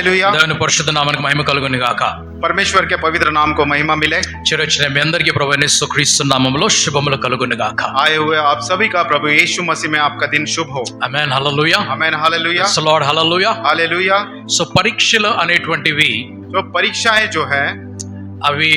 Hallelujah. దేవుని పరిశుద్ధ నామానికి మహిమ కలుగును గాక. परमेश्वर के पवित्र नाम को महिमा मिले। చేరొచ్చిన మీ అందరికీ ప్రభువైన యేసుక్రీస్తు నామములో శుభములు కలుగును గాక. आए हुए आप सभी का प्रभु यीशु मसीह में आपका दिन शुभ हो। Amen hallelujah. Amen hallelujah. Praise the Lord hallelujah. Hallelujah. So పరీక్షలు అనేటువంటివి तो परीक्षाएं जो है అవి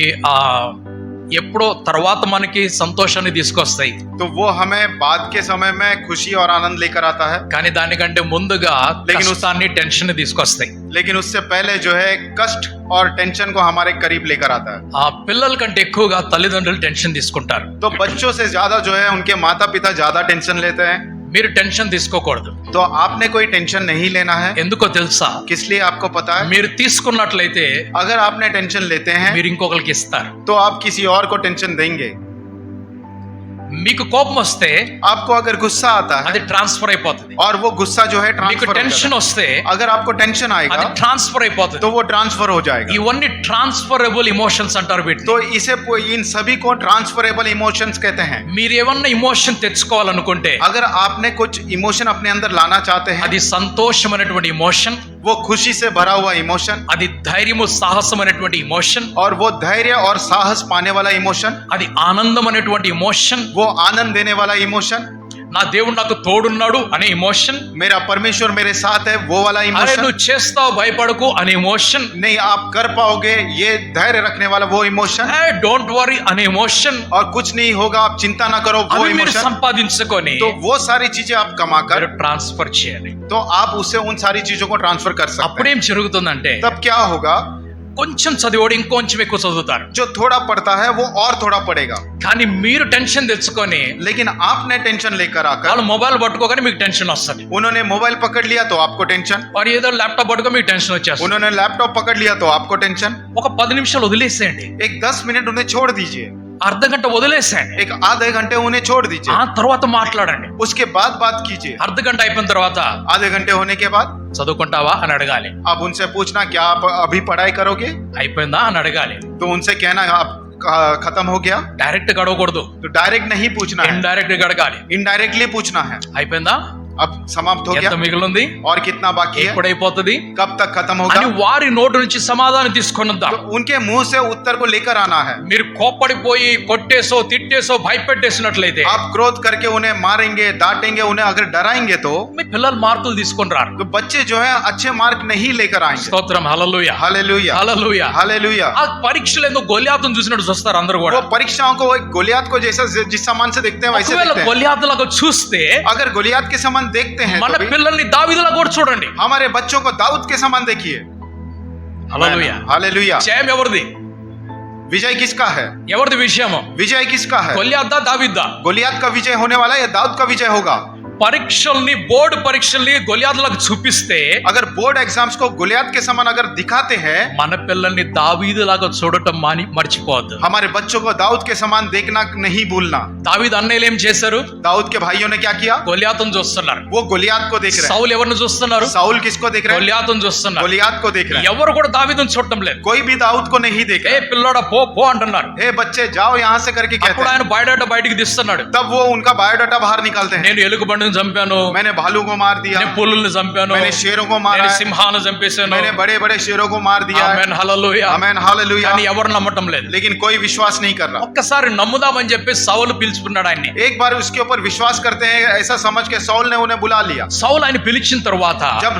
ఎప్పుడో తర్వాత మనకి సంతోషాన్ని తీసుకొస్తాయి. तो वो हमें बाद के समय में खुशी और आनंद लेकर आता है, కానీ దానికంటే ముందుగా లేకిన్ కష్టాన్ని టెన్షన్ తీసుకొస్తాయి. लेकिन उससे पहले जो है कष्ट और टेंशन को हमारे करीब लेकर आता है। ఆ పిల్లల కంటే ఎక్కువగా తల్లిదండ్రులు టెన్షన్ తీసుకుంటారు. तो बच्चों से ज्यादा जो है उनके माता पिता ज्यादा टेंशन लेते हैं। మీరు టెన్షన్ తీసుకోకూడదు. तो आपने कोई टेंशन नहीं लेना है। ఎందుకో తెలుసా? किस लिए आपको पता है? మీరు తీసుకున్నట్లయితే अगर आपने टेंशन लेते हैं మీరు ఇంకొకరికి ఇస్తారు. तो आप किसी और को टेंशन देंगे। మీకు కోపం వస్తే आपको अगर गुस्सा आता है అది ట్రాన్స్ఫర్ అయిపోతుంది. और वो गुस्सा जो है మీకు ट्रांसफर టెన్షన్ हो వస్తే जाएगा। अगर आपको टेंशन అది आएगा ట్రాన్స్ఫర్ అయిపోతుంది. तो वो ट्रांसफर हो जाएगा। ఇవన్నీ ట్రాన్స్ఫరబుల్ ఇమోషన్స్ అంటారు వీటిని. तो इसे इन सभी को ट्रांसफरेबल इमोशंस कहते हैं। మీరు ఏమన్నా ఇమోషన్ తెచ్చుకోవాలనుకుంటే अगर आपने कुछ इमोशन अपने अंदर लाना चाहते हैं, అది సంతోషమైనటువంటి ఇమోషన్, वो खुशी से भरा हुआ इमोशन అది ధైర్యము సాహసమైనటువంటి ఇమోషన్, और वो धैर्य और साहस पाने वाला इमोशन, అది ఆనందమైనటువంటి ఇమోషన్, वो आनंद देने वाला इमोशन, నా దేవుడు నాకు తోడున్నాడు అనే ఇమోషన్, मेरा परमेश्वर मेरे साथ है वो वाला అరే इमोशन, నువ్వు చేస్తావు భయపడకు అనే ఇమోషన్, नहीं आप कर पाओगे ये धैर्य रखने वाला वो इमोशन, డోంట్ వరీ అనే ఇమోషన్, और कुछ नहीं होगा आप चिंता ना करो वो అవి మీరు इमोशन। సంపాదించుకొని तो वो सारी चीजें आप कमाकर మీరు ట్రాన్స్ఫర్ చేయాలి. तो आप उससे उन सारी चीजों को ट्रांसफर कर सकते हैं। అప్పుడేం జరుగుతుందంటే तब क्या होगा? కొంచెం చదివాడు ఇంకొంచెం ఎక్కువ చదువుతారు. जो थोड़ा पढ़ता है वो और थोड़ा पढ़ेगा, కానీ మీరు టెన్షన్ తెచ్చుకొని लेकिन आपने टेंशन लेकर आकर వాళ్ళు మొబైల్ పట్టుకోగానే మీకు టెన్షన్ వస్తుంది. उन्होंने मोबाइल पकड़ लिया तो आपको टेंशन, వారు ఏదో ల్యాప్టాప్ పట్టుకో మీకు టెన్షన్ వచ్చేస్తుంది. उन्होंने लैपटॉप पकड़ लिया तो आपको टेंशन। ఒక 10 నిమిషాలు వదిలేసేయండి, एक 10 मिनट उन्हें छोड़ दीजिए, అర్ధ గంట వదిలేసేయండి, एक आधे घंटे उन्हें छोड़ दीजिए, ఆ తర్వాత మాట్లాడండి. उसके बाद बात कीजिए। అర్ధ గంట అయిపోయిన తర్వాత आधे घंटे होने के बाद చదువుకుంటావా అని అడగాలి. आप उनसे पूछना क्या आप अभी पढ़ाई करोगे, అయిపోయిందా అని అడగాలి. तो उनसे कहना आप खत्म हो गया। డైరెక్ట్ గా అడగకూడదు, तो डायरेक्ट नहीं पूछना है, ఇండైరెక్ట్ గా అడగాలి. इनडायरेक्टली पूछना है। అయిపోయిందా, अब समाप्त हो ఎంత गया మిగిలింది, और कितना बाकी है, ఎప్పుడైపోతుంది कब तक खत्म అని होगा, వారి నోటి నుంచి సమాధానం తీసుకొనిద్దాం. तो उनके मुंह से उत्तर को लेकर आना है। మీరు కోప్పడిపోయి కొట్టేసో తిట్టేసో భయపెట్టేసినట్లయితే आप क्रोध करके उन्हें मारेंगे डांटेंगे, उन्हें अगर डराएंगे तो మీ పిల్లలు మార్కులు తీసుకొని రారు. बच्चे जो है अच्छे मार्क नहीं लेकर आएंगे। స్తోత్రం హల్లెలూయా हालेलुया హల్లెలూయా. हालेलुया। ఆ పరీక్షలు ఎందుకు గొలియాతును చూసినట్టు చూస్తారు అందరూ కూడా. वो परीक्षाओं को एक गोलियात को जैसा जिस सामान से देखते हैं वैसे ఒకవేళ देखते हैं। గొలియాతులాగా చూస్తే अगर गोलियात के समान देखते हैं మన तो भी పిల్లల్ని దావీదులా కూడా చూడండి. हमारे बच्चों को दाऊद के समान देखिए। హల్లెలూయా. हालेलुया। జయం ఎవరిది? विजय किसका है? ఎవరిది విషయము? विजय किसका है? గొలియాతా దావీదా? गोलियात का विजय होने वाला है या दाऊद का विजय होगा? పరీక్షల్ని బోర్డు పరీక్షల్ని గొలియాతులకు చూపిస్తే अगर बोर्ड एग्जाम्स को गोलियात के समान अगर दिखाते हैं, మన పిల్లల్ని దావీదులాగా చూడటం మర్చిపోవద్దు. हमारे बच्चों को दाऊद के समान देखना नहीं भूलना। దావీదు అన్నయ్యలు ఏం చేశారు? दाऊद के भाइयों ने क्या किया? గొలియాతును చూస్తున్నారు. वो गोलियात को देख रहे हैं। సౌలు ఎవరిని చూస్తున్నారు? साउल किसको देख रहे हैं? గొలియాతును చూస్తున్నారు. गोलियात को देख रहे हैं। ఎవరు కూడా దావీదును చూడటం లేదు. कोई भी दाऊद को नहीं देख ఏ रहा। పిల్లోడా పో పో అంటున్నారు. ए बच्चे जाओ यहाँ से करके कहते అప్పుడు हैं। ఆయన బయట బయటికి తీస్తున్నాడు. तब वो उनका बायोडाटा बाहर निकालते हैं। నేను ఎలుగుబంటిని చంపాను, मैंने भालू को मार दिया, నేను పులుల్ని చంపాను, मैंने शेरों को मारा నేను है, సింహాలను చంపేశాను. मैंने बड़े बड़े शेरों को मार दिया है। Amen hallelujah. Amen hallelujah. కానీ ఎవరు నమ్మటం లేదు. लेकिन कोई विश्वास नहीं कर रहा। ఒక్కసారి నమ్ముదామని చెప్పి సౌలు పిలుచుకున్నాడు ఆయన్ని. एक बार उसके ऊपर विश्वास करते हैं ऐसा समझ के सौल ने उन्हें बुला लिया। సౌలు ఆయన పిలిచిన తర్వాత जब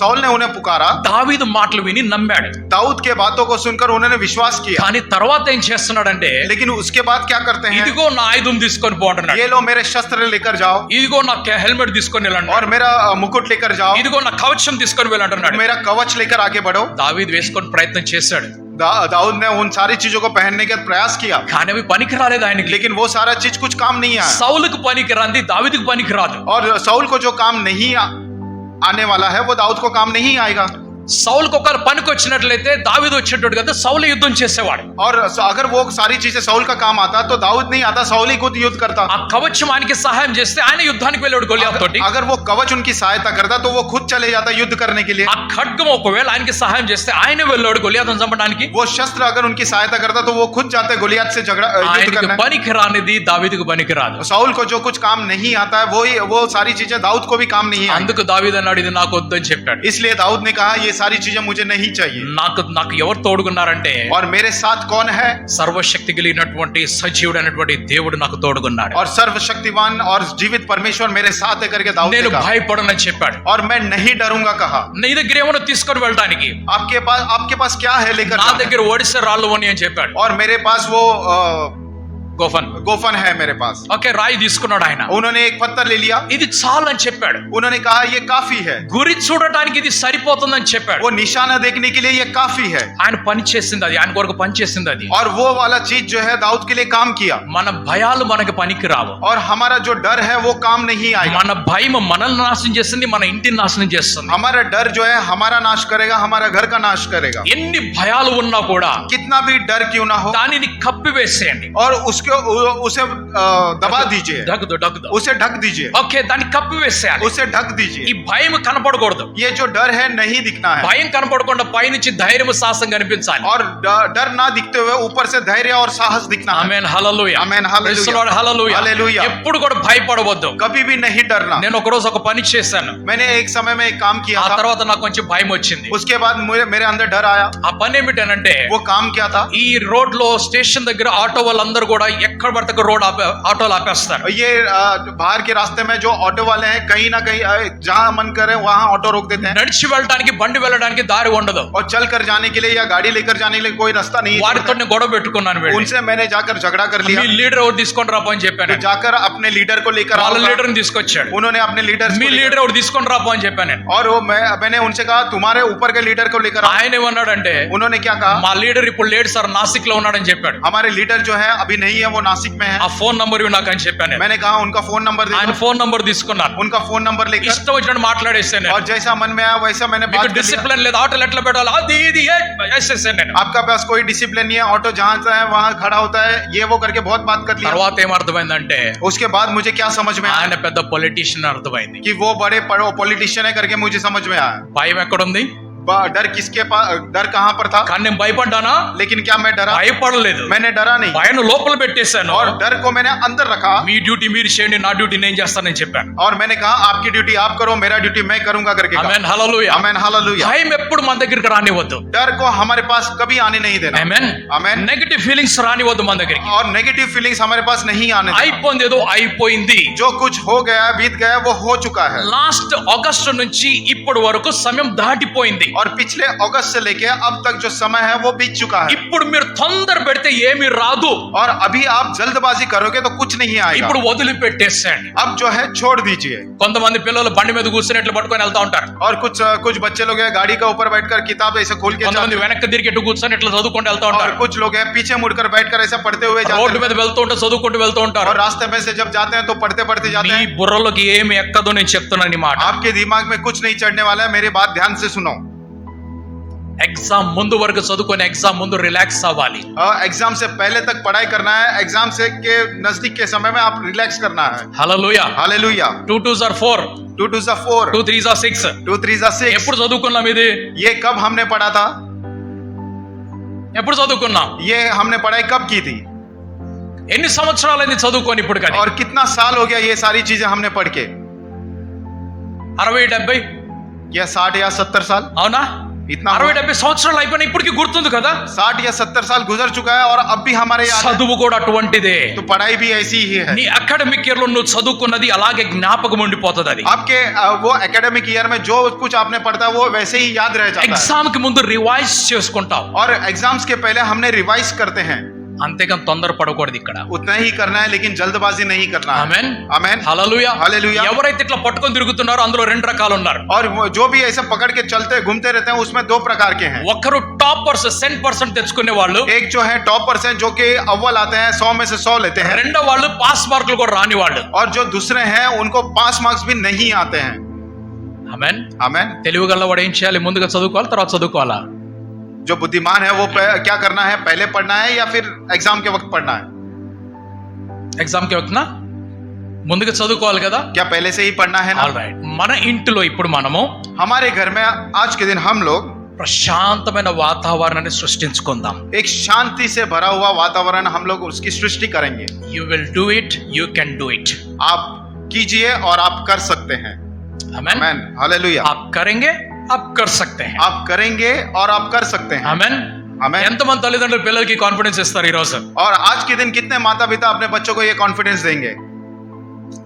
सौल ने उन्हें पुकारा, దావీదు మాటలు విని నమ్మాడు. दाऊद के बातों को सुनकर उन्होंने विश्वास किया। కానీ తర్వాత ఏం చేస్తున్నాడంటే, लेकिन उसके बाद क्या करते हैं? ఇదిగో నా ఆయుధం తీసుకొని పో అంటున్నాడు. ये लो मेरे शस्त्र लेकर जाओ, ఇదిగో నా హెల్మెట్ తీసుకొని వెళ్ళండి, और मेरा मुकुट लेकर जाओ, ఇదిగో నా కవచం తీసుకొని వెళ్ళంటున్నాడు. मेरा कवच लेकर आगे बढ़ो। దావీదు వేసుకొని ప్రయత్నం చేశాడు, दाऊद ने उन सारी चीजों को पहनने का प्रयास किया, కానీ అవి పనికి రాలేదు ఆయనకి. लेकिन वो सारा चीज कुछ काम नहीं आया। సౌలుకు పనికి రాంది దావీదుకు పనికి రాదు. और सौल को जो काम नहीं आने वाला है वो दाऊद को काम नहीं आएगा। సౌలుకు ఒకవేళ పనికి వచ్చినట్లయితే దావీదు వచ్చేటోడు కదా, సౌలు యుద్ధం చేసేవాడు. और अगर वो सारी चीजें सौल का काम आता तो दाऊद नहीं आता, सौल ही खुद युद्ध करता। ఆ కవచం ఆయనకి సహాయం చేస్తే ఆయన యుద్ధానికి వెళ్ళాడు గొలియాతు తోటి. अगर वो कवच उनकी सहायता करता तो वो खुद चले जाता युद्ध करने के लिए। ఆ ఖడ్గం ఒకవేళ ఆయనకి సహాయం చేస్తే ఆయన వెళ్ళాడు గొలియాతును చంపడానికి. वो शस्त्र अगर उनकी सहायता करता तो वो खुद जाते गोलियत से झगड़ा युद्ध ఆయనకి करने। పనికి రానిది దావీదుకు పనికి రాదు. सौल को जो कुछ काम नहीं आता है वो सारी चीजें दाऊद को भी काम नहीं आती। అందుకు దావీదు అన్నాడు, ఇది నాకు వద్దని చెప్పాడు. इसलिए दाऊद ने कहा ये ये सारी चीजें मुझे नहीं चाहिए। నాకు ఎవరు తోడుగున్నారంటే और मेरे साथ कौन है? సర్వశక్తి కలిగినటువంటి సజీవుడైనటువంటి దేవుడు నాకు తోడుగున్నాడు. और सर्वशक्तिमान और जीवित परमेश्वर मेरे साथ है करके दाऊद నేను ने कहा। భయపడనని చెప్పాడు. और मैं नहीं डरूंगा कहा। నీ దగ్గర ఏమైనా తీసుకొని వెళ్ళడానికి आपके पास क्या है लेकर నా जाना है? దగ్గర ఒడిసే రాళ్ళు అని అని చెప్పాడు. और मेरे पास वो గోఫన్ है मेरे पास। ఓకే, రాయి తీసుకున్నాడు ఆయన. उन्होंने एक पत्थर ले लिया, ఇది చాలు అని చెప్పాడు. उन्होंने कहा ये काफी है। గురి చూడటానికి ఇది సరిపోతుందని చెప్పాడు. वो निशाना देखने के लिए ये काफी है। ఆయన పని చేసింది అది, ఆయన కొరకు పని చేసింది అది. और वो वाला चीज जो है दाऊद के लिए काम किया। మన భయాలు మనకు పనికి రావు. और हमारा जो डर है वो काम नहीं आएगा। మన భయం మనల్ని నాశనం చేస్తుంది, మన ఇంటిని నాశనం చేస్తుంది. हमारा डर जो है हमारा नाश करेगा, हमारा घर का नाश करेगा। ఎన్ని భయాలు ఉన్నా కూడా कितना भी डर क्यों ना हो, దానిని కప్పివేసేయండి. और उसे दबा दीजिए, డగ్గుదు उसे ढक दीजिए, ఓకే, దాన్ని కప్పివేసేయాలి. उसे ढक दीजिए। ఈ భయం కనపడకూడదు. ये जो डर है नहीं दिखना है। భయం కనపడకుండా పైనుంచి ధైర్యం సాహసం కనిపించాలి. और डर ना दिखते हुए ऊपर से धैर्य और साहस दिखना है। Amen, hallelujah, amen, hallelujah, praise the Lord, hallelujah. హల్లెలూయా. ఎప్పుడు కూడా భయపడవద్దు. कभी भी नहीं डरना। నేను ఒక రోజు ఒక పని చేశాను. मैंने एक समय में एक काम किया ఆ था, తర్వాత నాకు కొంచెం భయం వచ్చింది. उसके बाद मेरे अंदर डर आया। ఆ పని ఏమిటనంటే, वो काम क्या था? ఈ రోడ్ లో స్టేషన్ దగ్గర ఆటో వాళ్ళందరూ కూడా ఎక్కడ పడితే అక్కడ రోడ్ ఆటోలు ఆపేస్తారు. ये बाहर के रास्ते में जो ऑटो वाले हैं कहीं ना कहीं जहां मन करे वहां ऑटो रोक देते हैं। నడిచి వెళ్ళడానికి బండి వెళ్ళడానికి దారి ఉండదు. और चल कर जाने के लिए या गाड़ी लेकर जाने के लिए कोई रास्ता नहीं है। వారితో నేను గొడవ పెట్టుకున్నాను. వెళ్ళి उनसे मैंने जाकर झगड़ा कर लिया। మీ లీడర్ ఎవరు తీసుకొని రాపో అని చెప్పాను. तो जाकर अपने लीडर को लेकर వాళ్ళ आओ। లీడర్ని తీసుకొచ్చాడు. उन्होंने अपने लीडर మీ లీడర్ ఎవరు తీసుకొని రాపో అని చెప్పాను నేను. और वो मैंने उनसे कहा तुम्हारे ऊपर के लीडर को लेकर आओ। ఆయన ఏమన్నాడంటే, उन्होंने क्या कहा? మా లీడర్ ఇప్పుడు లేడు సార్, నాసిక్ లో ఉన్నాడని చెప్పాడు. हमारे लीडर जो है अभी नहीं है, वो नासिक में है। ఆ ఫోన్ నంబర్ ఇవి నాకు అని చెప్పాను. मैंने कहा उनका फोन नंबर दे ఆయన दो। ఫోన్ నంబర్ తీసుకున్నాను. उनका फोन नंबर लेकर ఇష్టం వచ్చినట్టు మాట్లాడేసాను. और जैसा मन में आया वैसा मैंने बात कर लिया। డిసిప్లిన్ లేదు, ఆటోలు ఎట్లా పెట్టాలి అది ఇది వేసేసాను నేను. आपका पास कोई डिसिप्लिन नहीं है, ऑटो जहां से है वहां खड़ा होता है, ये वो करके बहुत बात कर लिया। తర్వాత ఏమర్థమైందంటే, उसके बाद मुझे क्या समझ में आया ఆయన పెద్ద పొలిటీషియన్ అర్థమైంది. कि वो बड़े पॉलिटिशियन है करके मुझे समझ में आया। భయం ఎక్కడుంది? डर किसके पास, डर कहाँ पर था? కానీ నేను భయపడ్డానా? लेकिन क्या मैं डरा? భయపడలేదు. मैंने डरा नहीं, భయం లోపల పెట్టేశాను. और डर को मैंने अंदर रखा। మీ డ్యూటీ మీరు చేయండి, నా డ్యూటీ నేను చేస్తానని చెప్పాను. और मैंने कहा आपकी ड्यूटी आप करो, मेरा ड्यूटी मैं करूंगा करके कहा। ఆమేన్, హల్లెలూయా. Amen, hallelujah. భయం ఎప్పుడు మన దగ్గరికి రానివ్వద్దు. डर को हमारे पास कभी आने नहीं देना। ఆమేన్. आमेन। నెగటివ్ ఫీలింగ్స్ రానివ్వద్దు మన దగ్గరికి. और नेगेटिव फीलिंग्स हमारे पास नहीं आने देना। అయిపోయింది, ఏదో అయిపోయింది. जो कुछ हो गया बीत गया वो हो चुका है। లాస్ట్ ఆగస్ట్ నుంచి ఇప్పటి వరకు సమయం దాటిపోయింది. और पिछले अगस्त से लेके अब तक जो समय है वो बीत चुका है। ఇప్పుడు మీరు తొందర పెడితే ఏమీ రాదు. और अभी आप जल्दबाजी करोगे तो कुछ नहीं आएगा। ఇప్పుడు వదిలిపెట్టేసేయండి. अब जो है छोड़ दीजिए। కొంతమంది పిల్లలు బండి మీద కూర్చున్నట్లు పట్టుకొని వెళ్తా ఉంటారు. और कुछ बच्चे लोग हैं गाड़ी के ऊपर बैठकर किताब ऐसे खोल के కొంతమంది जाते हैं। వెనక్కి తిరిగి కూర్చొని ఇట్లా చదువుకుంటూ వెళ్తా और ఉంటారు. कुछ लोग हैं पीछे मुड़कर बैठकर ऐसा पढ़ते हुए जाते రోడ్డు हैं। మీద వెళ్తూ ఉంటే చదువుకుంటూ వెళ్తూ ఉంటారు. और रास्ते में से जब जाते हैं तो पढ़ते पढ़ते जाते నీ हैं। బుర్రలోకి ఏమి ఎక్కదో నేను చెప్తున్నాను ఈ మాట. आपके दिमाग में कुछ नहीं चढ़ने वाला है, मेरी बात ध्यान से सुनो। ఎగ్జామ్ ముందు వరకు చదువుకొని ఎగ్జామ్ ముందు రిలాక్స్ అవ్వాలి. एग्जाम से पहले तक पढ़ाई करना है, एग्जाम से के नजदीक के समय में आप रिलैक्स करना है। హల్లెలూయా. Hallelujah. 2 2s are 4, 2 2s are 4, 2 3s are 6. 2 3s are 6। ఎప్పుడు చదువుకున్నాం ఇది? ये कब हमने पढ़ा था? ఎప్పుడు చదువుకున్నాం? ये हमने पढ़ाई कब की थी? ఎన్ని సంవత్సరాలైంది చదువుకొని ఇప్పుడు కానీ? और कितना साल हो गया ये सारी चीजें हमने पढ़ के? 60 70 या 60 या 70 साल? అవునా? इतना 60 70 సంవత్సరాలు అయిపోయినా ఇప్పటికి గుర్తుంది కదా? 60 या 70 साल गुजर चुका है और अब भी हमारे याद है। చదువు కూడా అటువంటిదే. तो पढ़ाई भी ऐसी ही है। నీ అకాడమిక్ ఇయర్ లో నువ్వు చదువుకున్నది అలాగే జ్ఞాపకం ఉండిపోతుంది. అది आपके वो एकेडमिक ईयर में जो कुछ आपने पढ़ता है वो वैसे ही याद रह जाता है। ఎగ్జామ్ కి ముందు రివైజ్ చేసుకుంటావు. और एग्जाम्स के पहले हमने रिवाइज करते हैं। అంతేగాని తొందర పడకూడదు ఇక్కడ. उतना ही करना है लेकिन जल्दबाजी नहीं करना है। Amen, amen, hallelujah. हालेलुया। ఎవరైతే ఇట్లా పట్టుకొని తిరుగుతున్నారో అందులో రెండు రకాలు ఉన్నారు. और जो भी ऐसे पकड़ के चलते घूमते रहते हैं उसमें 2 प्रकार के हैं। ఒకరు టాపర్స్ 100% తెచ్చుకునే వాళ్ళు, एक जो है टॉपर्स हैं जो कि अव्वल आते हैं, 100 में से 100 लेते हैं। రెండో వాళ్ళు పాస్ మార్కులు కూడా రాని వాళ్ళు. और जो दूसरे हैं उनको 5 मार्क्स भी नहीं आते हैं। ఆమేన్. आमेन। తెలివిగలవాడు ఏం చేయాలి? ముందుగా చదువుకోవాలి, తర్వాత చదువుకోవాలా? जो बुद्धिमान है वो क्या करना है? पहले पढ़ना है या फिर एग्जाम के वक्त पढ़ना है? ఎగ్జామ్ కి వస్తున్నా ముందుగా చదువుకోవాలి కదా? क्या पहले से ही पढ़ना है ना? ఆల్రైట్. మన ఇంటిలో ఇప్పుడు మనము हमारे घर में आज के दिन हम लोग ప్రశాంతమైన వాతావరణాన్ని సృష్టించుకుందాం. एक शांति से भरा हुआ वातावरण हम लोग उसकी सृष्टि करेंगे। You will do it, you can do it. आप कीजिए और आप कर सकते हैं। ఆమేన్. आमेन, हालेलुया। आप करेंगे, आप कर सकते हैं. आप करेंगे और आप कर सकते हैं. ఆమేన్. आमेन. ఎంతమంది తల్లిదండ్రులు పిల్లలకి కాన్ఫిడెన్స్ ఇస్తారు ఈ రోజు? और आज के दिन कितने माता पिता अपने बच्चों को ये कॉन्फिडेंस देंगे?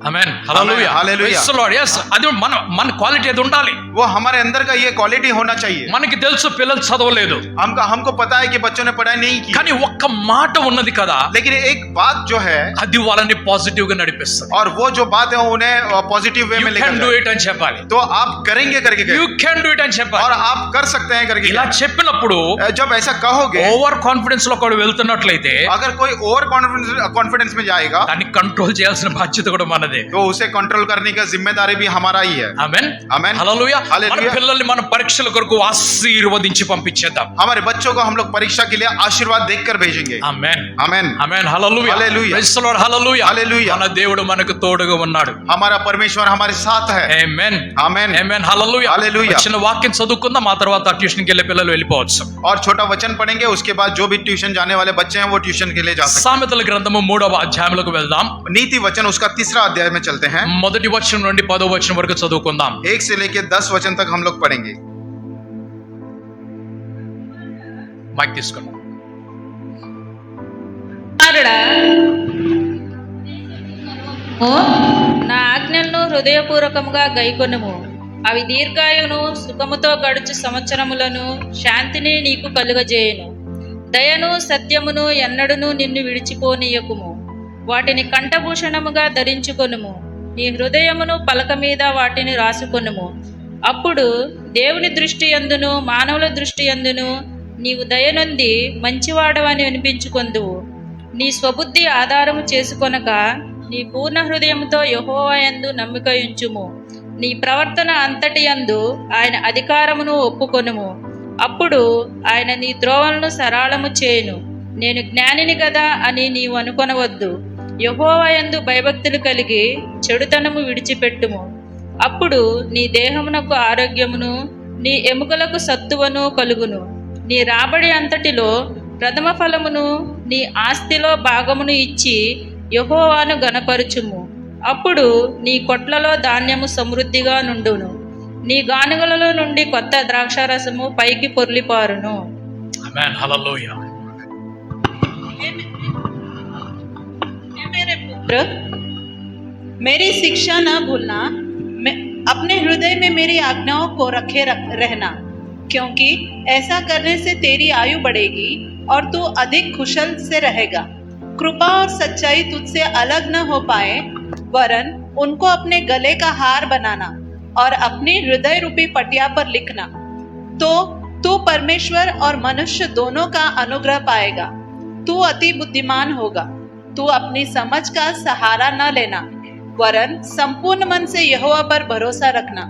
Amen. Hallelujah. Hallelujah. Praise the Lord. yes, అది మన క్వాలిటీ అది ఉండాలి. वो हमारे अंदर का ये क्वालिटी होना चाहिए. మనకి తెలుసు పిల్లలు చదవలేదు, हमको पता है कि बच्चों ने पढ़ाई नहीं की, కానీ ఒక్క మాట ఉన్నది కదా, लेकिन एक बात जो है అది వాళ్ళని పాజిటివ్ గా నడిపిస్తుంది. और वो जो बात है उन्हें पॉजिटिव वे యు में కెన్ लेकर డు जाए. ఇట్ అని చెప్పాలి. तो आप करेंगे करके యు गए కెన్ డు ఇట్ అని और చెప్పాలి. आप कर सकते हैं करके ఇలా गए. చెప్పినప్పుడు जब ऐसा कहोगे, ఓవర్ కాన్ఫిడెన్స్ లో కూడా వెళ్తున్నట్లయితే अगर कोई ओवर कॉन्फिडेंस में जाएगा దాన్ని కంట్రోల్ చేయాల్సిన బాధ్యత కూడా మనదే. तो उसे कंट्रोल करने का जिम्मेदारी भी हमारा ही है. ఆమేన్. आमेन. హల్లెలూయా. హల్లెలూయా. మన పిల్లల్ని మన పరీక్షల కొరకు ఆశీర్వదించి పంపించేద్దాం. हमारे बच्चों को हम लोग परीक्षा के लिए आशीर्वाद देकर भेजेंगे. Amen. Amen. Amen. Hallelujah. Hallelujah. Praise the Lord. Hallelujah. Hallelujah. మన దేవుడు మనకు తోడుగా ఉన్నాడు. हमारा परमेश्वर हमारे साथ है. ఆమేన్. आमेन. ఆమేన్. హల్లెలూయా. హల్లెలూయా. చిన్న వాక్యం చదువుకుందాం, ఆ తర్వాత ట్యూషన్కి వెళ్ళే పిల్లలు వెళ్ళిపోవచ్చు. और छोटा वचन पढ़ेंगे, उसके बाद जो भी ट्यूशन जाने वाले बच्चे हैं वो ट्यूशन के लिए जा सकते సామెతల గ్రంథము 3వ అధ్యాయంలోకి వెళ్దాం. हैं. नीति वचन उसका 3रा अध्याय में चलते हैं. మొదటి వచనం నుండి 10వ వచనం వరకు చదువుకుందాం. 1 से लेके 10 वचन तक हम लोग पढ़ेंगे. మైక్ తీసుకున్నాం. కుమారుడా, నా ఆజ్ఞలను హృదయపూర్వకముగా గైకొనుము. అవి దీర్ఘాయును సుఖముతో గడుచు సంవత్సరములను శాంతిని నీకు కలుగజేయును. దయను సత్యమును ఎన్నడును నిన్ను విడిచిపోనీయకుము. వాటిని కంఠభూషణముగా ధరించుకొనుము. నీ హృదయమును పలక మీద వాటిని రాసుకొనుము. అప్పుడు దేవుని దృష్టి యందును మానవుల దృష్టి యందును నీవు దయనొంది మంచివాడవని వినిపించుకొందువు. నీ స్వబుద్ధి ఆధారము చేసుకొనక నీ పూర్ణ హృదయముతో యెహోవా యందు నమ్మిక ఉంచుము. నీ ప్రవర్తన అంతటి యందు ఆయన అధికారమును ఒప్పుకొనుము. అప్పుడు ఆయన నీ త్రోవలను సరళము చేయును. నేను జ్ఞానిని గదా అని నీవు అనుకొనవద్దు. యెహోవా యందు భయభక్తులు కలిగి చెడుతనము విడిచిపెట్టుము. అప్పుడు నీ దేహమునకు ఆరోగ్యమును నీ ఎముకలకు సత్తువను కలుగును. నీ రాబడి అంతటిలో ప్రథమ ఫలమును నీ ఆస్తిలో భాగమును ఇచ్చి యెహోవాను గణపరచుము. అప్పుడు నీ కొట్లలో ధాన్యము సమృద్ధిగా నుండును. నీ గానుగలలో నుండి కొత్త ద్రాక్షారసము పైకి పొర్లిపారును. ఆమేన్. హల్లెలూయా. मेरे पुत्र, मेरी शिक्षा न भूलना, अपने हृदय में मेरी आज्ञाओं को रखे रहना, क्योंकि ऐसा करने से तेरी आयु बढ़ेगी और तू अधिक कुशल से रहेगा. कृपा और सच्चाई तुझसे अलग न हो पाए, वरन उनको अपने गले का हार बनाना और अपनी हृदय रूपी पटिया पर लिखना. तो तू परमेश्वर और मनुष्य दोनों का अनुग्रह पाएगा. तू अति बुद्धिमान होगा. तू अपनी समझ का सहारा न लेना, वरन संपूर्ण मन से यहोवा पर भरोसा रखना.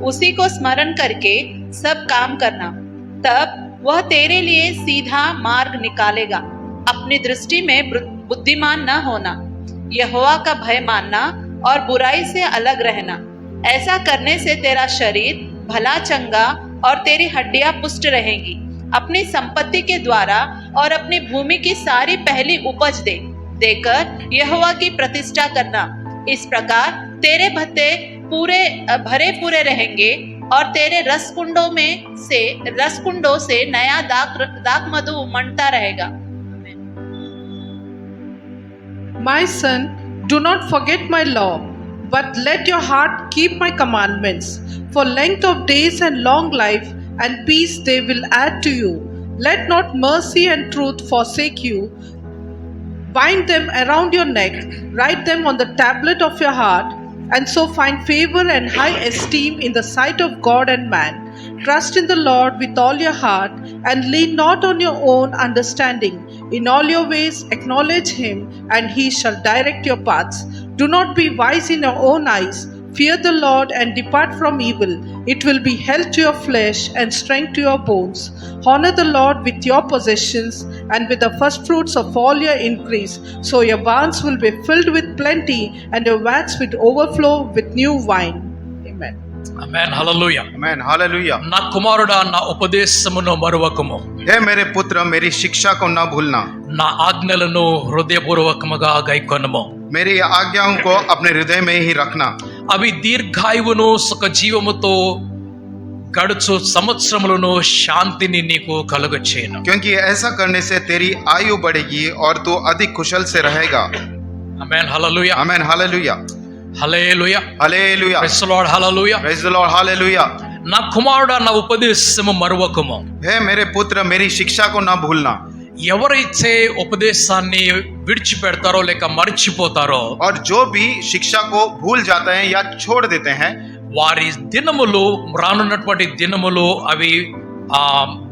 उसी को स्मरण करके सब काम करना, तब वह तेरे लिए सीधा मार्ग निकालेगा. अपनी दृष्टि में बुद्धिमान न होना, यहोवा का भय मानना और बुराई से अलग रहना. ऐसा करने से तेरा शरीर भला चंगा और तेरी हड्डियां पुष्ट रहेंगी. अपनी संपत्ति के द्वारा और अपनी भूमि की सारी पहली उपज देकर यहोवा की प्रतिष्ठा करना. इस प्रकार तेरे भत्ते भरे पूरे रहेंगे और तेरे रसकुंडों से नया दाख मधु उमड़ता रहेगा. My son, do not forget my law, but let your heart keep my commandments. For length of days and long life and peace they will add to you. Let not mercy and truth forsake you. Bind them around your neck, write them on the tablet of your heart, and so find favor and high esteem in the sight of God and man. Trust in the Lord with all your heart, and lean not on your own understanding. In all your ways acknowledge him, and he shall direct your paths. Do not be wise in your own eyes. Fear the Lord and depart from evil. It will be health to your flesh and strength to your bones. Honor the Lord with your possessions and with the first fruits of all your increase. So your barns will be filled with plenty, and your vats will overflow with new wine. Amen. Amen. Hallelujah. Amen. Hallelujah. నా కుమారుడా, నా ఉపదేశమును మరువకము. हे मेरे पुत्र, मेरी शिक्षा को न भूलना. నా ఆజ్ఞలను హృదయపూర్వకముగా గైకొనుము. मेरी आज्ञाओं को अपने हृदय में ही रखना. అవి దీర్ఘాయువును సుఖ జీవముతో గడుచు సంవత్సరములను శాంతిని నీకు కలుగచేయును. क्योंकि ऐसा करने से तेरी आयु बढ़ेगी और तू अधिक कुशल से रहेगा. Amen hallelujah. Amen hallelujah. Hallelujah. Hallelujah. Praise the Lord. Hallelujah. Praise the Lord. Hallelujah. నా కుమారుడా నా ఉపదేశము మరువకము. हे मेरे पुत्र मेरी शिक्षा को ना भूलना. ఎవరైతే ఉపదేశాన్ని విడిచిపెడతారో లేక మర్చిపోతారో और जो भी शिक्षा को भूल जाते हैं या छोड़ देते हैं, వారి దినములు రానున్నటువంటి దినములు అవి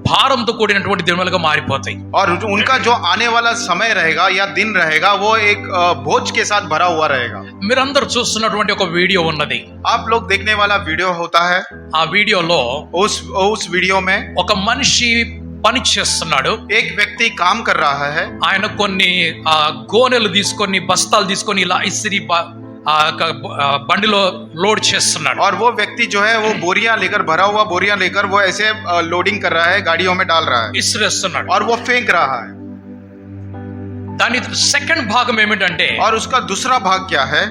భారంతో కూడినటువంటి దినములుగా మారిపోతాయి. और उनका जो आने वाला समय रहेगा या दिन रहेगा वो एक बोझ के साथ भरा हुआ रहेगा. మీరందరూ చూస్తున్నటువంటి ఒక వీడియో ఉన్నది. आप लोग देखने वाला वीडियो होता है. ఆ వీడియోలో उस वीडियो में ఒక మనిషి పని చేస్తున్నాడు. एक व्यक्ति काम कर रहा है. ఆయన కొన్ని గోనెలు తీసుకొని బస్తాలు తీసుకొని ఇలా ఇసిరి బండిలో లోడ్ చేస్తున్నాడు. और वो व्यक्ति जो है वो बोरियां लेकर भरा हुआ बोरियां लेकर वो ऐसे लोडिंग कर रहा है, गाड़ियों में डाल रहा है ఇసిరేస్తున్నాడు. और वो फेंक रहा है. దాని సెకండ్ భాగం ఏమిటంటే, और उसका दूसरा भाग क्या है?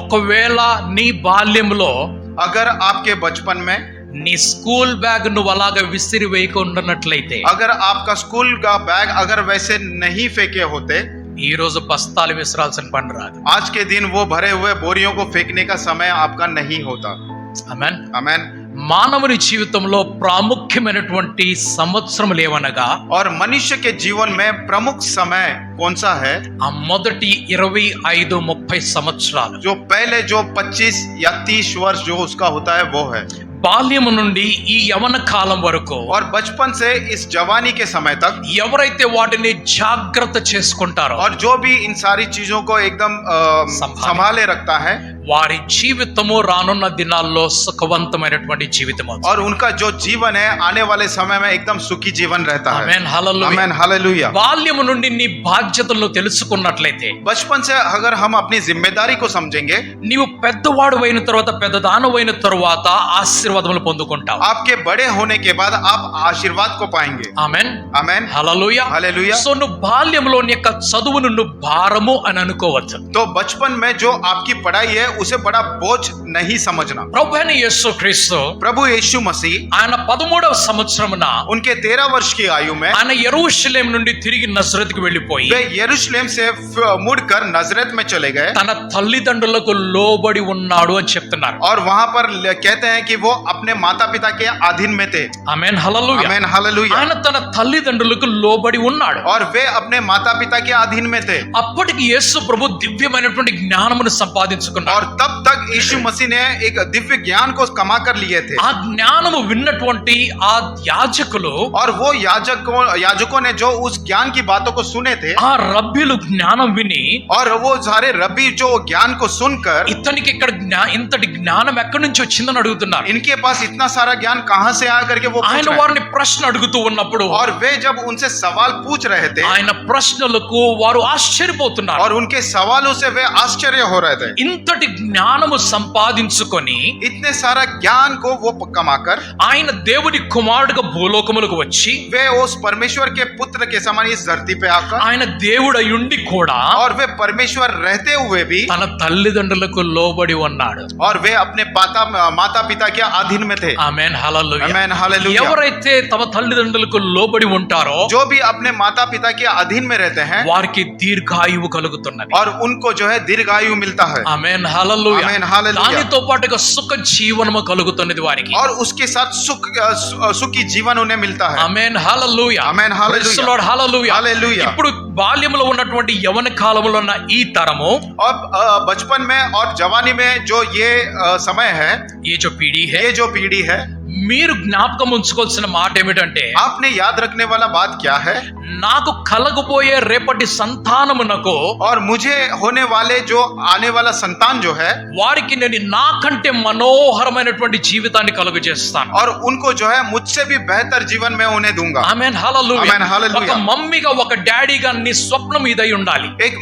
ఒకవేళ నీ బాల్యంలో अगर आपके बचपन में నీ స్కూల్ బ్యాగ్ నువ్వు అలాగా విసిరి వేయకుండానట్లయితే, अगर आपका स्कूल का बैग अगर वैसे नहीं फेंके होते, ఈ రోజు బస్తాలు విసరాల్సిన పని రాదు. आज के दिन वो भरे हुए बोरियों को फेंकने का समय आपका नहीं होता. ఆమేన్. आमेन. మానవుని జీవితంలో ప్రాముఖ్యమైనటువంటి సంవత్సరములు ఏమనగా, और मनुष्य के जीवन में प्रमुख समय कौन सा है? ఆ మొదటి 25-30 సంవత్సరాలు. जो पहले जो 25 या 30 वर्ष जो उसका होता है वो है. బాల్యము నుండి ఈ యవన కాలం వరకు और बचपन से इस जवानी के समय तक ఎవరైతే వాటిని జాగ్రత్త చేసుకుంటారో, और जो भी इन सारी चीजों को एकदम संभाले रखता है, వారి జీవితము రానున్న దినాల్లో సుఖవంతమైనటువంటి జీవితం అవుతుంది. और उनका जो जीवन है आने वाले समय में एकदम सुखी जीवन रहता है. Amen hallelujah. Amen hallelujah. బాల్యము నుండి నీ బాధ్యతలను తెలుసుకున్నట్లయితే, बचपन से अगर हम अपनी जिम्मेदारी को समझेंगे, నీవు పెద్దవాడు అయిన తర్వాత పెద్దదానవు అయిన తరువాత ఆశీర్వాదములు పొందుకుంటావు. आपके बड़े होने के बाद आप आशीर्वाद को पाएंगे. ఆమేన్ आमेन హల్లెలూయా. हालेलुया. సో నువ్వు బాల్యంలో నీ యొక్క చదువును నువ్వు భారము అని అనుకోవచ్చు. तो बचपन में जो आपकी पढ़ाई है उसे बड़ा बोझ नहीं समझना. ప్రభు అయిన యేసుక్రీస్తు प्रभु यीशु मसीह ఆయన 13వ సంవత్సరమున उनके 13 वर्ष की आयु में ఆయన యెరూషలేము నుండి తిరిగి నజరేతుకు వెళ్ళిపోయి वे यरूशलेम से मुड़कर नजरत में चले गए తన తల్లిదండ్రులకు లోబడి ఉన్నాడు అని చెప్తున్నారు. और वहां पर कहते हैं कि वो अपने माता पिता के अधीन में थे. Amen hallelujah. Amen hallelujah. ఆయన తన తల్లిదండ్రులకు లోబడి ఉన్నాడు. और वे अपने माता पिता के अधीन में थे. అప్పటికి యేసు ప్రభు దివ్యమైనటువంటి జ్ఞానమును సంపాదించుకున్నాడు. और तब तक यीशु मसीह ने एक दिव्य ज्ञान को कमा कर लिए थे. ఆ జ్ఞానము విన్నటువంటి ఆ యాజకులు, और वो याजकों ने जो उस ज्ञान की बातों को सुने थे, ఆ రబ్బీలు జ్ఞానం విని, और वो सारे रब्बी जो ज्ञान को सुनकर ఇతనికి ఇక్కడ ఇంతటి జ్ఞానం ఎక్కడి నుంచి వచ్చిందని అడుగుతున్నారు. इनके पास इतना सारा ज्ञान कहां से आया करके वो पूछ ఆయన रहे हैं. వారిని ప్రశ్న అడుగుతూ ఉన్నప్పుడు और वे जब उनसे सवाल पूछ रहे थे, ఆయన ప్రశ్నలకు వారు ఆశ్చర్యపోతున్నారు. और उनके सवालों से वे आश्चर्य हो रहे थे. ఇంతటి జ్ఞానము సంపాదించుకొని इतने सारा ज्ञान को वो कमाकर ఆయన దేవుని కుమారుడుగా భూలోకములకు వచ్చి, वे उस परमेश्वर के पुत्र के समान इस धरती पे आकर, ఆయన దేవుడయుండి కూడా और वे परमेश्वर रहते हुए भी, తన తల్లిదండ్రులకు లోబడి ఉన్నాడు. और वे अपने माता पिता के अधीन में थे. Amen hallelujah. Amen hallelujah. ఎవరైతే తమ తల్లిదండ్రులకు లోబడి ఉంటారో जो भी अपने माता पिता के अधीन में रहते हैं, వారికి దీర్ఘాయువు కలుగుతున్నది. और उनको जो है दीर्घायु मिलता है. Amen hallelujah. ఆమేన్ హల్లెలూయా. దానితో పాటుగా సుఖ జీవనము కలుగుతున్నది వారికి. और उसके साथ सुखी जीवन उन्हें मिलता है. Amen hallelujah. Amen hallelujah. Praise the Lord. Hallelujah. Hallelujah. ఇప్పుడు బాల్యములో ఉన్నటువంటి యవన కాలములో ఉన్న ఈ తరము, और बचपन में और जवानी में जो ये समय है, ये जो पीढ़ी है, ये जो पीढ़ी है, మీరు జ్ఞాపకం ఉంచుకోవాల్సిన మాట ఏమిటంటే, आपने याद रखने वाला बात क्या है? నాకు కలగబోయే రేపటి సంతానమునకు, और मुझे होने वाले जो आने वाला संतान जो है, వారికి నేను నాకంటే మనోహరమైనటువంటి జీవితాన్ని కలుగజేస్తాను. और उनको जो है मुझसे भी बेहतर जीवन में उन्हें दूंगा. ఆమేన్ హల్లెలూయా. ఆమేన్ హల్లెలూయా. ఒక మమ్మీగా ఒక డాడీగా నీ స్వప్నం ఇదై ఉండాలి. एक